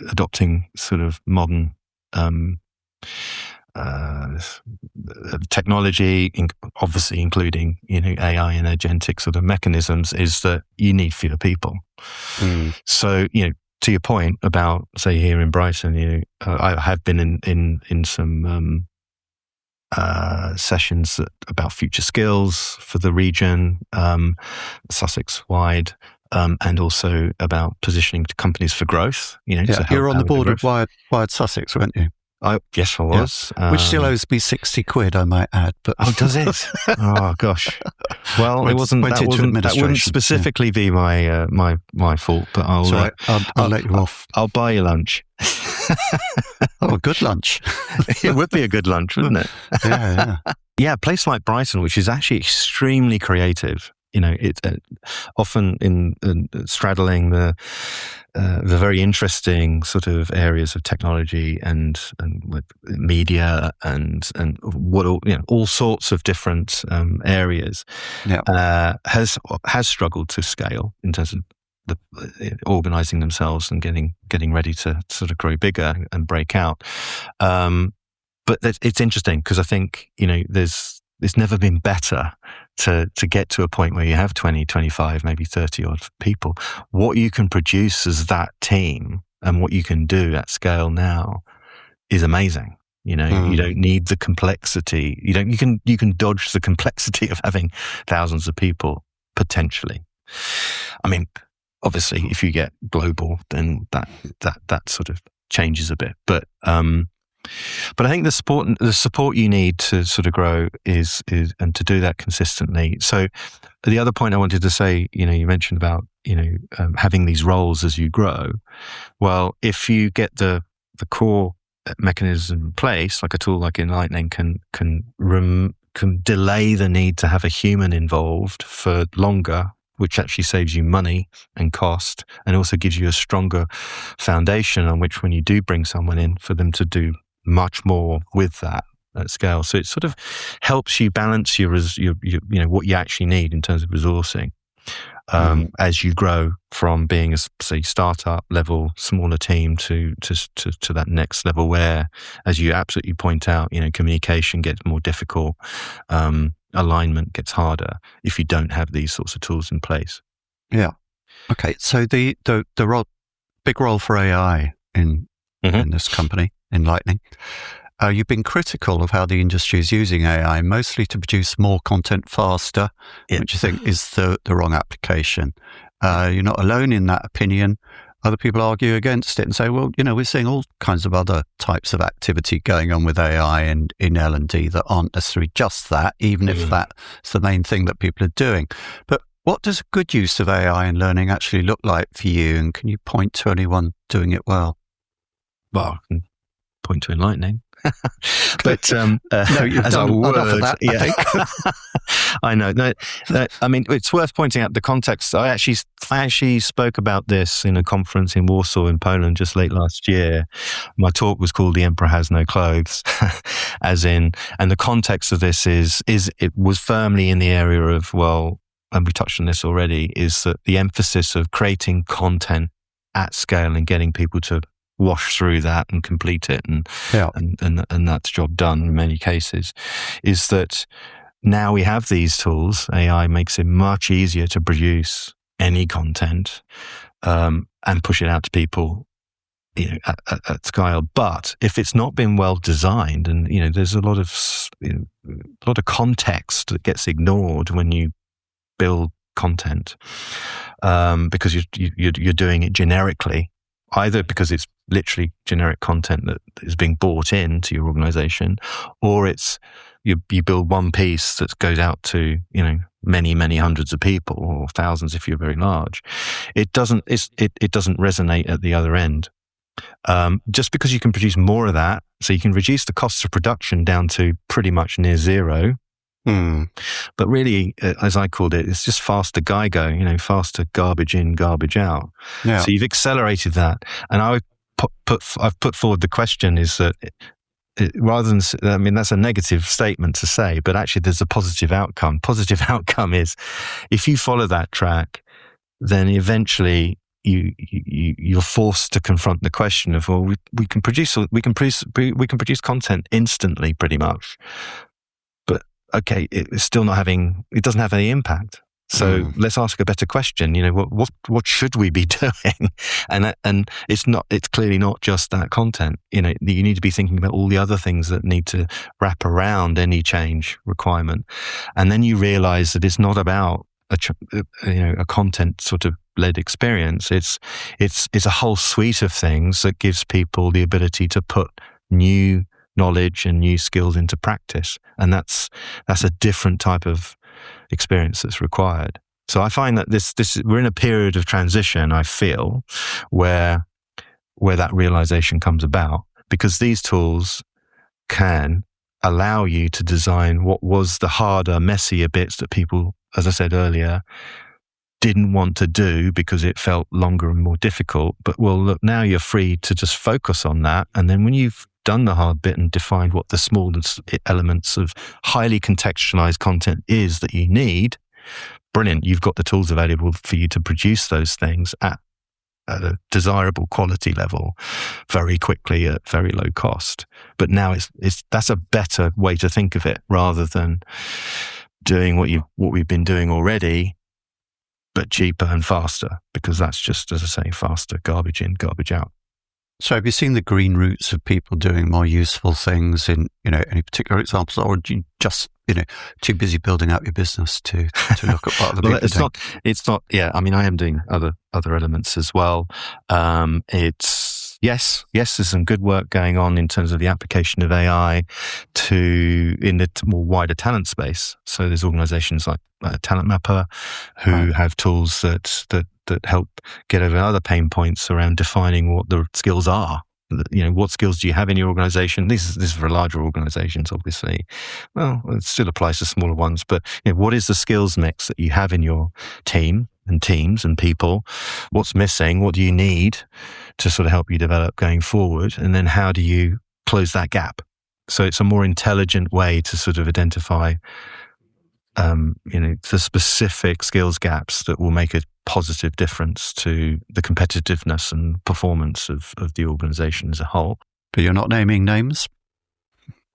adopting sort of modern technology, obviously including AI and agentic sort of mechanisms, is that you need fewer people. So to your point about, say, here in Brighton, I have been in some sessions about future skills for the region, Sussex wide, and also about positioning companies for growth. You were on the board of Wired Sussex, weren't you? Yes, I was. Which still owes me 60 quid, I might add. But does it? Oh gosh. Well, that wouldn't specifically be my fault, but I'll let you off. I'll buy you lunch. A good lunch. It would be a good lunch, wouldn't it? Yeah, a place like Brighton, which is actually extremely creative. It's often in straddling the very interesting sort of areas of technology and with media and what all sorts of different areas. Has struggled to scale in terms of organizing themselves and getting ready to sort of grow bigger and break out. But it's interesting because I think it's never been better to get to a point where you have 20, 25, maybe 30 odd people. What you can produce as that team and what you can do at scale now is amazing. You don't need the complexity. You can dodge the complexity of having thousands of people potentially. Obviously, if you get global, then that sort of changes a bit. But I think the support you need to sort of grow is and to do that consistently. So the other point I wanted to say, you mentioned about having these roles as you grow. Well, if you get the core mechanism in place, like a tool like Enlytning can delay the need to have a human involved for longer which actually saves you money and cost, and also gives you a stronger foundation on which, when you do bring someone in, for them to do much more with that at scale. So it sort of helps you balance your what you actually need in terms of resourcing as you grow from being a, say, startup level, smaller team to that next level where, as you absolutely point out, communication gets more difficult, alignment gets harder if you don't have these sorts of tools in place. Yeah. Okay. So the big role for AI in this company, Enlytning. You've been critical of how the industry is using AI, mostly to produce more content faster, which you think is the wrong application. You're not alone in that opinion. Other people argue against it and say, well, we're seeing all kinds of other types of activity going on with AI and in L&D that aren't necessarily just that, even if that's the main thing that people are doing. But what does a good use of AI in learning actually look like for you? And can you point to anyone doing it well? Well, I can point to Enlightening. But no, you've done enough of that, I think. I know. No, I mean, it's worth pointing out the context. I actually spoke about this in a conference in Warsaw in Poland just late last year. My talk was called "The Emperor Has No Clothes," and the context of this is it was firmly in the area of, well, and we touched on this already, is that the emphasis of creating content at scale and getting people to wash through that and complete it, and that's job done in many cases, is that now we have these tools. AI makes it much easier to produce any content and push it out to people at scale. But if it's not been well designed, and there's a lot of context that gets ignored when you build content, because you're doing it generically, either because it's literally generic content that is being bought into your organization, or it's you build one piece that goes out to many hundreds of people, or thousands if you're very large. It doesn't resonate at the other end. Just because you can produce more of that, so you can reduce the costs of production down to pretty much near zero. But really, as I called it, it's just faster GIGO, faster garbage in, garbage out. Yeah. So you've accelerated that. And I've put forward the question is that rather than, that's a negative statement to say, but actually there's a positive outcome. Positive outcome is if you follow that track, then eventually you're forced to confront the question of, well, we can produce content instantly pretty much. Okay, it doesn't have any impact. So let's ask a better question. What should we be doing? And it's clearly not just that content. You need to be thinking about all the other things that need to wrap around any change requirement. And then you realize that it's not about a content sort of led experience. It's a whole suite of things that gives people the ability to put new knowledge and new skills into practice, and that's a different type of experience that's required. So I find that this we're in a period of transition, I feel, where that realization comes about, because these tools can allow you to design what was the harder, messier bits that people, as I said earlier, didn't want to do because it felt longer and more difficult. But well, look, now you're free to just focus on that, and then when you've done the hard bit and defined what the smallest elements of highly contextualized content is that you need, brilliant. You've got the tools available for you to produce those things at a desirable quality level very quickly at very low cost. But now that's a better way to think of it, rather than doing what we've been doing already, but cheaper and faster, because that's just, as I say, faster garbage in, garbage out. So have you seen the green roots of people doing more useful things in, any particular examples, or are you just, too busy building out your business to look at what other people are doing? It's not, yeah. I mean, I am doing other elements as well. Yes, there's some good work going on in terms of the application of AI in the more wider talent space. So there's organizations like Talent Mapper who have tools that help get over other pain points around defining what the skills are what skills do you have in your organization? This is for larger organizations, obviously. Well, it still applies to smaller ones, but what is the skills mix that you have in your team and teams and people? What's missing? What do you need to sort of help you develop going forward? And then how do you close that gap? So it's a more intelligent way to sort of identify, the specific skills gaps that will make a positive difference to the competitiveness and performance of the organization as a whole. But you're not naming names?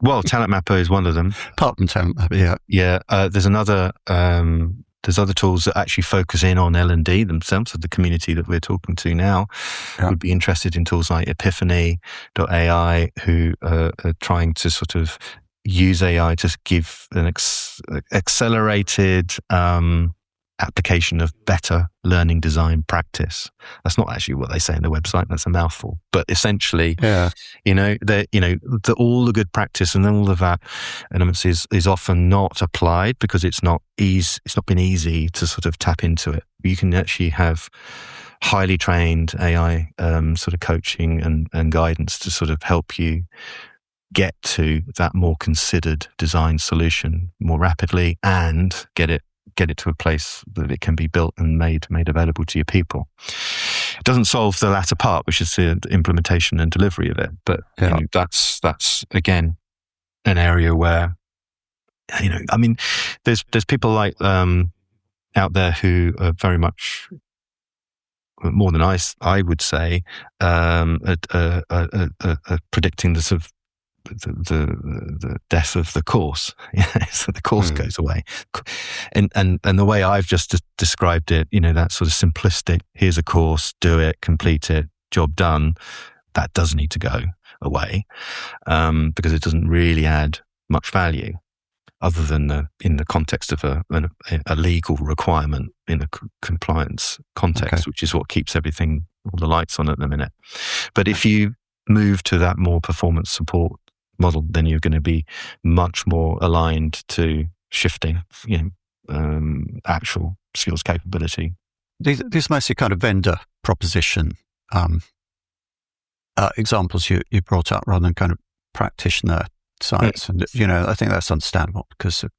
Well, Talent Mapper is one of them. Apart from Talent Mapper, yeah. Yeah, there's other tools that actually focus in on L&D themselves, so the community that we're talking to now would be interested in tools like Epiphany.ai, who are trying to sort of use AI to give an accelerated application of better learning design practice. That's not actually what they say in the website. That's a mouthful. But essentially, all the good practice and all of that elements is often not applied because it's not been easy to sort of tap into it. You can actually have highly trained AI sort of coaching and guidance to sort of help you get to that more considered design solution more rapidly and get it to a place that it can be built and made available to your people. It doesn't solve the latter part, which is the implementation and delivery of it. But that's again an area where there's people like out there who are very much more than I would say predicting the sort of the death of the course. So the course goes away, and the way I've just described it, that sort of simplistic, here's a course, do it, complete it, job done, that does need to go away, because it doesn't really add much value other than in the context of a legal requirement in a compliance context, which is what keeps everything, all the lights on at the minute. But if you move to that more performance support model, then you're going to be much more aligned to shifting, actual skills capability. These mostly kind of vendor proposition examples you brought up rather than kind of practitioner sites, and I think that's understandable because of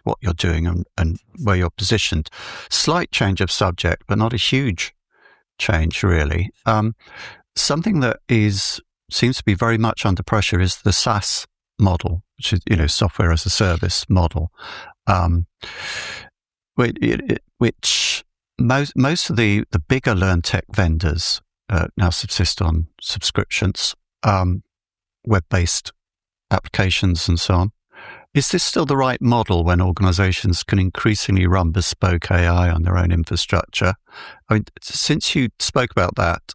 what you're doing and where you're positioned. Slight change of subject, but not a huge change really. Something that seems to be very much under pressure is the SaaS model, which is, software as a service model, which most of the bigger learn tech vendors now subsist on subscriptions, web-based applications and so on. Is this still the right model when organizations can increasingly run bespoke AI on their own infrastructure? I mean, since you spoke about that,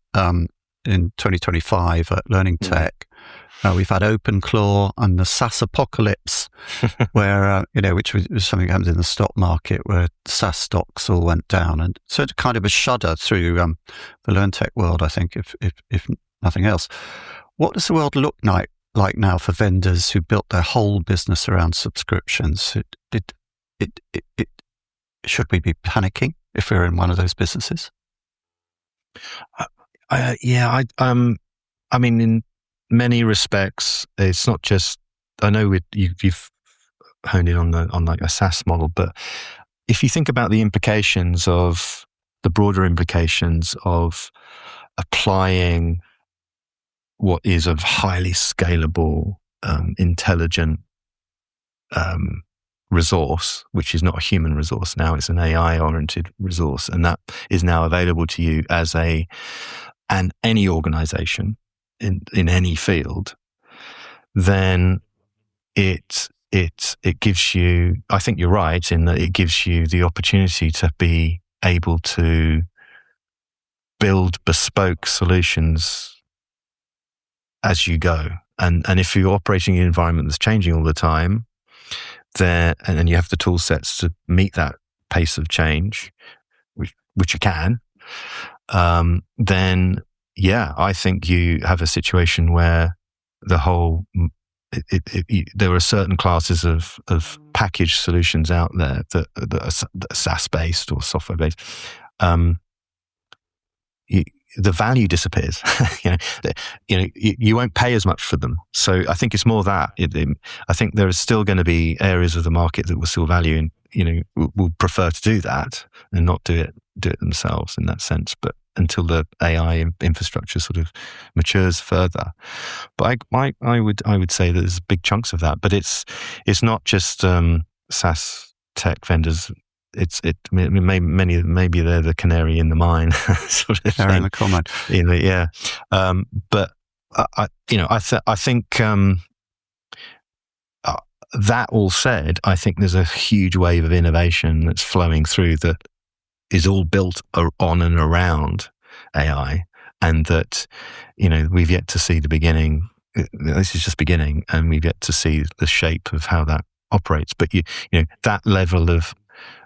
in 2025 at Learning Tech, we've had OpenClaw and the SaaS apocalypse, where which was something that happened in the stock market, where SaaS stocks all went down, and so it's kind of a shudder through the Learn Tech world, I think, if nothing else. What does the world look like now for vendors who built their whole business around subscriptions? Should we be panicking if we're in one of those businesses? I mean, in many respects, it's not just. I know you've honed in on like a SaaS model, but if you think about the broader implications of applying what is a highly scalable, intelligent resource, which is not a human resource now, it's an AI-oriented resource, and that is now available to you as any organization in any field, then it gives you, I think you're right in that it gives you the opportunity to be able to build bespoke solutions as you go. And if you're operating in an environment that's changing all the time, and you have the tool sets to meet that pace of change, which you can, then I think you have a situation where the whole there are certain classes of packaged solutions out there that are SaaS based or software based. the value disappears. You won't pay as much for them. So I think it's more that. I think there is still going to be areas of the market that will still value and, will prefer to do that and not do it themselves in that sense. But until the AI infrastructure sort of matures further. But I would say that there's big chunks of that. But it's not just SaaS tech vendors. Maybe they're the canary in the mine sort of thing. In the comment. Yeah. But I think that all said, I think there's a huge wave of innovation that's flowing through that is all built on and around AI, and that we've yet to see the beginning. This is just beginning, and we've yet to see the shape of how that operates. But that level of,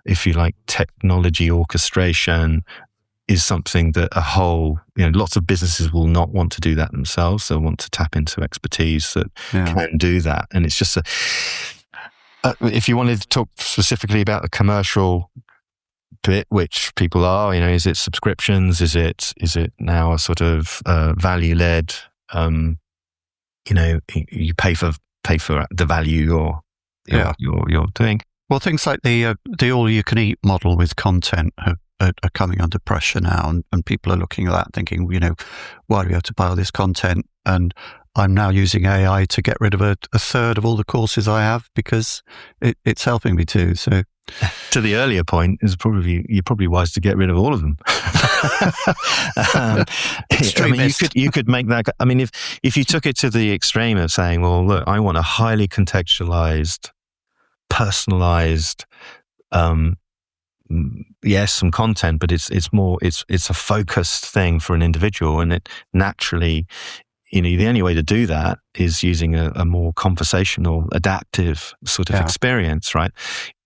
if you like, technology orchestration is something that lots of businesses will not want to do that themselves. They'll want to tap into expertise that can do that. And it's just if you wanted to talk specifically about the commercial bit, which people are, is it subscriptions? Is it now a sort of value-led, you pay for the value you're doing? Well, things like the all-you-can-eat model with content are coming under pressure now, and people are looking at that thinking, why do we have to buy all this content? And I'm now using AI to get rid of a third of all the courses I have because it's helping me too. So, to the earlier point, you're probably wise to get rid of all of them. You could make that. I mean, if you took it to the extreme of saying, well, look, I want a highly contextualized, personalized, yes, some content, but it's a focused thing for an individual, and it naturally, the only way to do that is using a more conversational, adaptive sort of experience, right?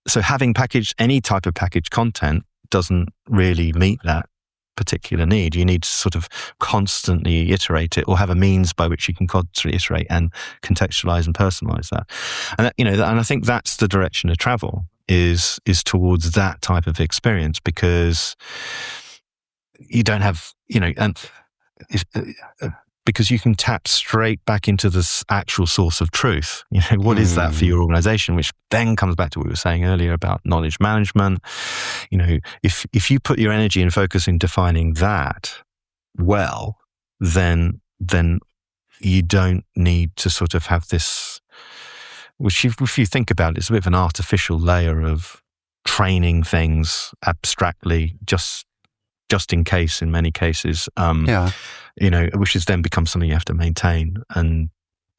So having any type of packaged content doesn't really meet that particular need. You need to sort of constantly iterate it, or have a means by which you can constantly iterate and contextualize and personalize that. And and I think that's the direction of travel is towards that type of experience, because you don't have because you can tap straight back into this actual source of truth. What is that for your organization? Which then comes back to what we were saying earlier about knowledge management. If you put your energy and focus in defining that well, then you don't need to sort of have this, which if you think about it, it's a bit of an artificial layer of training things abstractly, just in case, in many cases, which has then become something you have to maintain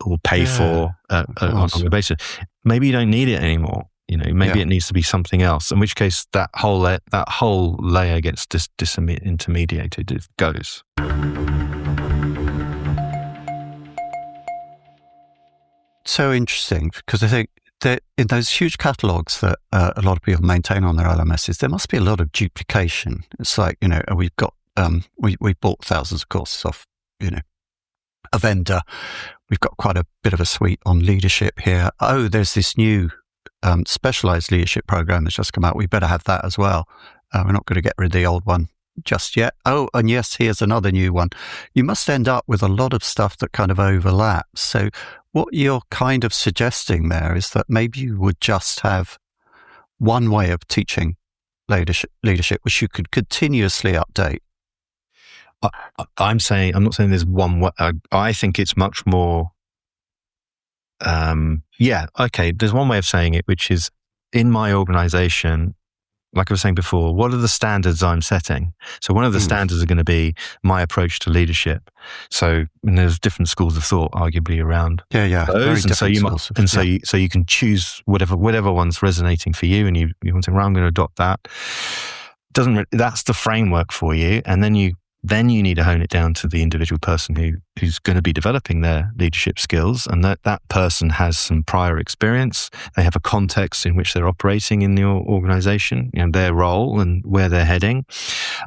or pay for on an ongoing basis. Maybe you don't need it anymore. Maybe it needs to be something else. In which case, that whole layer gets disintermediated. It goes. So interesting, because I think that in those huge catalogues that a lot of people maintain on their LMSs, there must be a lot of duplication. It's like, we've got, we bought thousands of courses off, a vendor. We've got quite a bit of a suite on leadership here. Oh, there's this new specialized leadership program that's just come out. We better have that as well. We're not going to get rid of the old one just yet. Oh, and yes, here's another new one. You must end up with a lot of stuff that kind of overlaps. So what you're kind of suggesting there is that maybe you would just have one way of teaching leadership, which you could continuously update. I'm not saying there's one way. I think it's much more, there's one way of saying it, which is in my organization, like I was saying before, what are the standards I'm setting? So one of the standards are going to be my approach to leadership. So there's different schools of thought, arguably, around those. And so you can choose whatever one's resonating for you, and you want to say, well, I'm going to adopt that. That's the framework for you, and then you need to hone it down to the individual person who's going to be developing their leadership skills, and that person has some prior experience. They have a context in which they're operating in the organization, their role and where they're heading.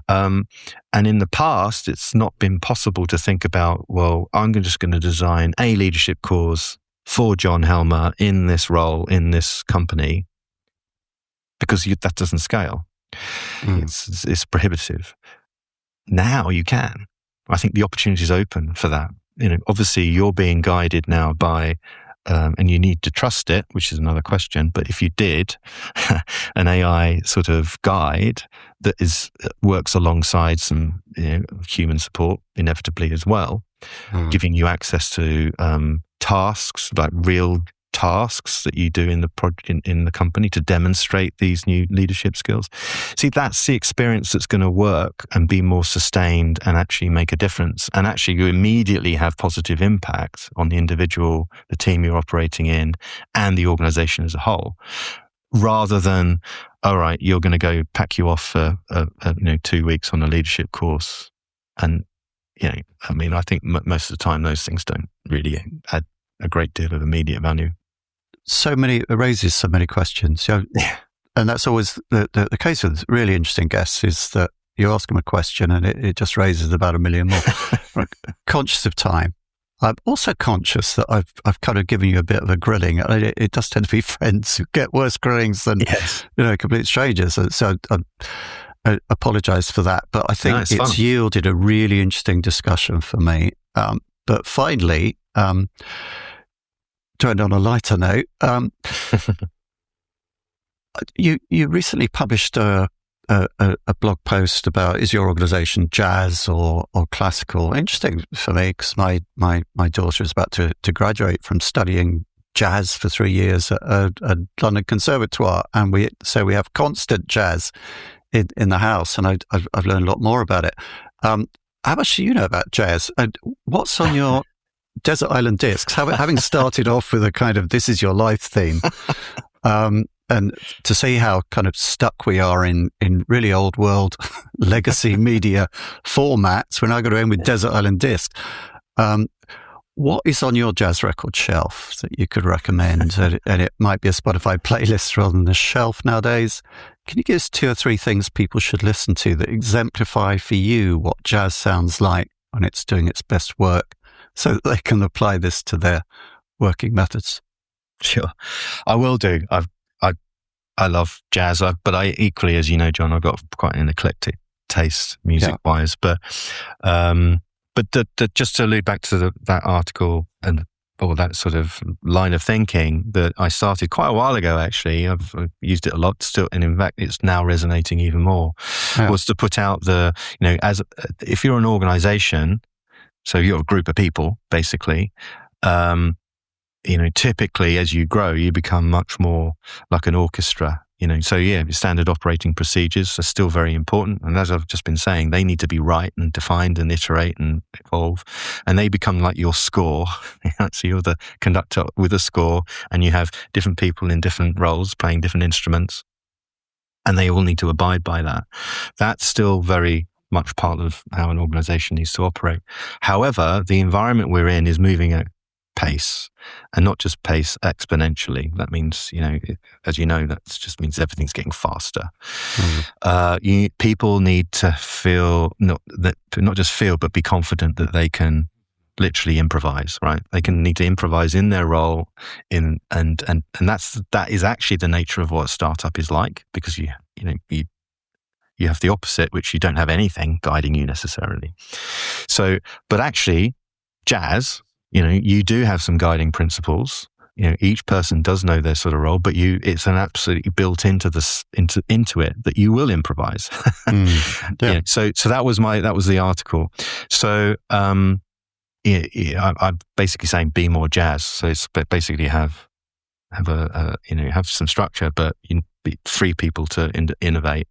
And in the past, it's not been possible to think about, well, I'm just going to design a leadership course for John Helmer in this role, in this company, because that doesn't scale. It's prohibitive. Now you can. I think the opportunity is open for that. Obviously you're being guided now by, and you need to trust it, which is another question. But if you did an AI sort of guide that works alongside some human support inevitably as well, giving you access to tasks, like real tasks that you do in the company to demonstrate these new leadership skills. See, that's the experience that's going to work and be more sustained and actually make a difference. And actually you immediately have positive impact on the individual, the team you're operating in, and the organization as a whole, rather than, all right, you're going to go pack you off for 2 weeks on a leadership course. And, I think most of the time those things don't really add a great deal of immediate value. It raises so many questions. And that's always the case with really interesting guests, is that you ask them a question and it just raises about 1 million more. Conscious of time. I'm also conscious that I've kind of given you a bit of a grilling. It does tend to be friends who get worse grillings than complete strangers. So I apologize for that. But I think it's yielded a really interesting discussion for me. But finally, to end on a lighter note, you recently published a blog post about, is your organization jazz or classical? Interesting for me, because my daughter is about to graduate from studying jazz for 3 years at London Conservatoire, and we have constant jazz in the house, and I've learned a lot more about it. How much do you know about jazz? And what's on your Desert Island Discs, having started off with a kind of "this is your life" theme, and to see how kind of stuck we are in really old world legacy media formats, we're now going to end with Desert Island Discs. What is on your jazz record shelf that you could recommend? And it might be a Spotify playlist rather than a shelf nowadays. Can you give us 2 or 3 things people should listen to that exemplify for you what jazz sounds like when it's doing its best work, so that they can apply this to their working methods? Sure, I will do. I love jazz, but I equally, as you know, John, I've got quite an eclectic taste music-wise. But just to allude back to that article or that sort of line of thinking that I started quite a while ago, actually, I've used it a lot still, and in fact, it's now resonating even more, was to put out if you're an organization, so you're a group of people, basically, typically as you grow, you become much more like an orchestra, so standard operating procedures are still very important. And as I've just been saying, they need to be right and defined and iterate and evolve. And they become like your score. So you're the conductor with a score, and you have different people in different roles playing different instruments, and they all need to abide by that. That's still very much part of how an organization needs to operate. However, the environment we're in is moving at pace, and not just pace exponentially. That means, as you know, that just means everything's getting faster. People need to feel, not just feel, but be confident that they can literally improvise, right? They need to improvise in their role, and that is actually the nature of what a startup is like, because you have the opposite, which you don't have anything guiding you necessarily. So, but actually, jazz, you do have some guiding principles. Each person does know their sort of role, but it's an absolutely built into it that you will improvise. So that was the article. So I'm basically saying be more jazz. So it's basically have some structure, but be 3 people to innovate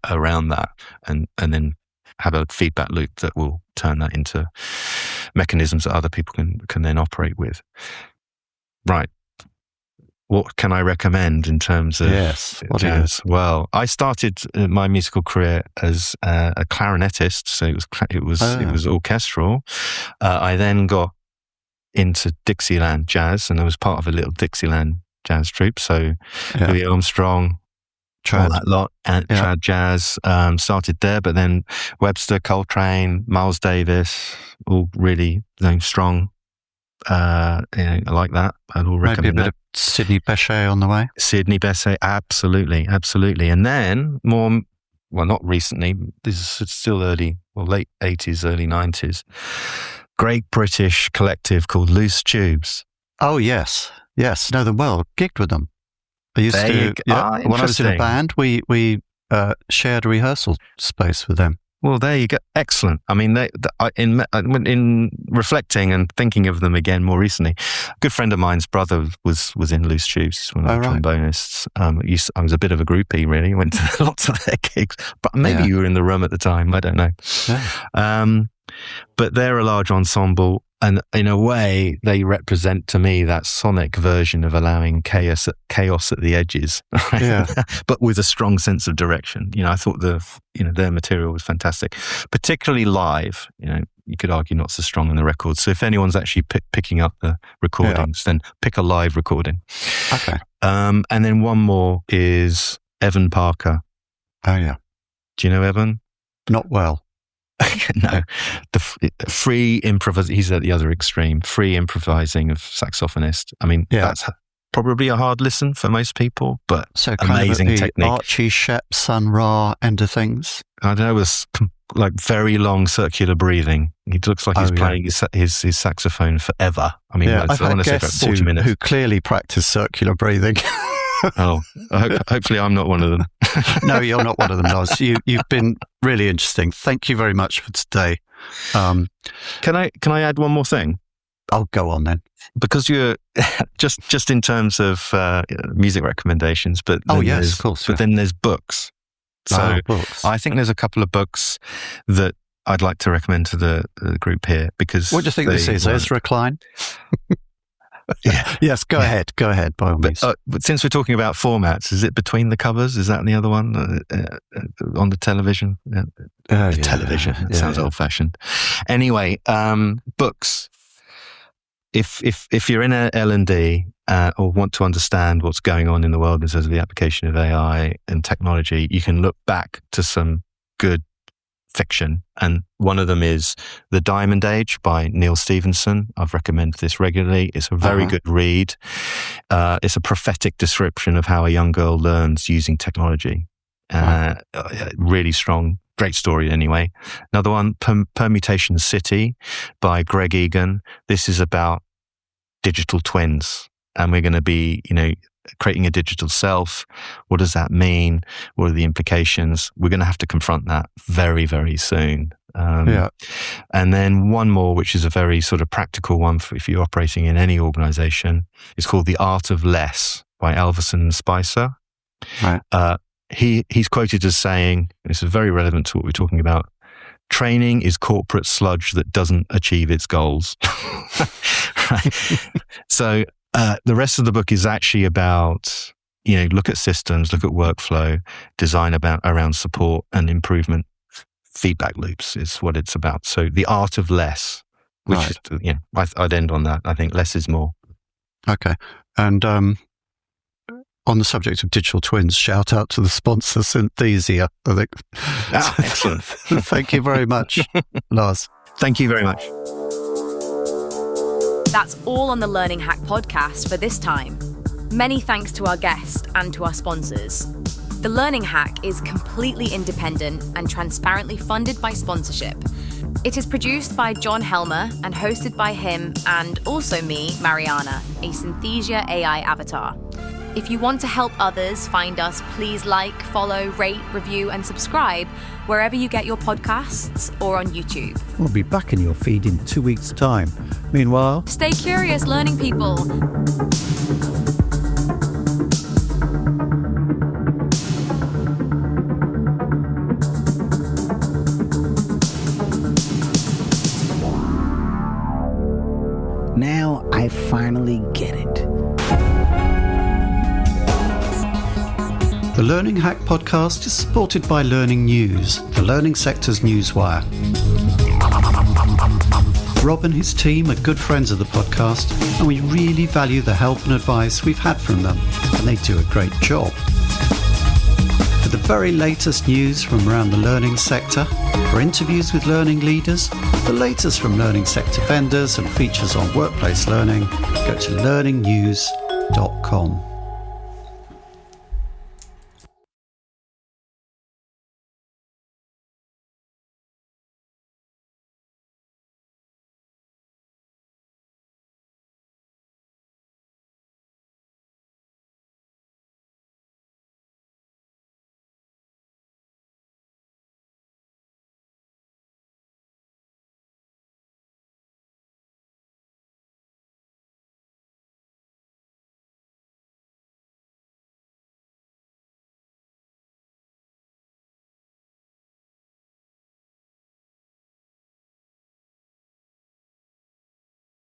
around that, and then have a feedback loop that will turn that into mechanisms that other people can then operate with. Right. What can I recommend in terms of jazz? Well, I started my musical career as a clarinetist, so it was orchestral. I then got into Dixieland jazz, and I was part of a little Dixieland jazz troupe. So Louis Armstrong, all that lot, and trad jazz, started there, but then Webster, Coltrane, Miles Davis, all really strong. I like that. I'd all recommend maybe a bit of Sidney Bechet on the way. Sidney Bechet, absolutely. And then not recently. This is still early late 80s, early 90s. Great British collective called Loose Tubes. Oh, yes. Yes, know them well. Gigged with them. I used to, when I was in a band, we shared a rehearsal space with them. Well, there you go. Excellent. I mean, in reflecting and thinking of them again more recently, a good friend of mine's brother was in Loose Tubes, one of the trombonists. I was a bit of a groupie, really. Went to lots of their gigs, but maybe you were in the room at the time. I don't know. Yeah. But they're a large ensemble, and in a way, they represent to me that sonic version of allowing chaos at the edges, right? Yeah. But with a strong sense of direction. I thought their material was fantastic, particularly live. You could argue not so strong on the records. So if anyone's actually picking up the recordings, then pick a live recording. Okay. And then one more is Evan Parker. Oh yeah. Do you know Evan? Not well. No, the free improvising. He's at the other extreme. Free improvising of saxophonist. I mean, that's probably a hard listen for most people, but so amazing kind of technique. Archie Shepp, Sun Ra end of things. I don't know, with like very long circular breathing. He looks like he's playing his saxophone forever. I mean, I've had guests 40 minutes. who clearly practice circular breathing. Hopefully I'm not one of them. No, you're not one of them, Lars. You've been really interesting. Thank you very much for today. Can I add one more thing? I'll go on then. Because you're just in terms of music recommendations, but of course. But then there's books. So books. I think there's a couple of books that I'd like to recommend to the group here because. What do you think this is? Ezra Klein? Yeah. Yes, go ahead, by all means. But since we're talking about formats, is it Between the Covers? Is that the other one on the television? Television. It sounds old-fashioned. Anyway, books. If you're in a L&D or want to understand what's going on in the world in terms of the application of AI and technology, you can look back to some good fiction, and one of them is The Diamond Age by Neil Stephenson. I've recommended this regularly. It's a very good read. It's a prophetic description of how a young girl learns using technology. Really strong, great story anyway. Another one, Permutation City by Greg Egan. This is about digital twins, and we're going to be, creating a digital self. What does that mean? What are the implications? We're going to have to confront that very, very soon. And then one more, which is a very sort of practical one for if you're operating in any organization. It's called The Art of Less by Alverson Spicer. Right. He's quoted as saying, this is very relevant to what we're talking about, training is corporate sludge that doesn't achieve its goals. Right? So the rest of the book is actually about, look at systems, look at workflow, design around support and improvement. Feedback loops is what it's about. So The Art of Less, which is, I'd end on that. I think less is more. Okay. And on the subject of digital twins, shout out to the sponsor, Synthesia. I think. Excellent. Thank you very much, Lars. Thank you very much. That's all on the Learning Hack podcast for this time. Many thanks to our guest and to our sponsors. The Learning Hack is completely independent and transparently funded by sponsorship. It is produced by John Helmer and hosted by him and also me, Mariana, a Synthesia AI avatar. If you want to help others find us, please like, follow, rate, review, and subscribe wherever you get your podcasts or on YouTube. We'll be back in your feed in 2 weeks' time. Meanwhile, stay curious, learning people. Now I finally get it. The Learning Hack podcast is supported by Learning News, the learning sector's newswire. Rob and his team are good friends of the podcast, and we really value the help and advice we've had from them, and they do a great job. For the very latest news from around the learning sector, for interviews with learning leaders, the latest from learning sector vendors and features on workplace learning, go to learningnews.com.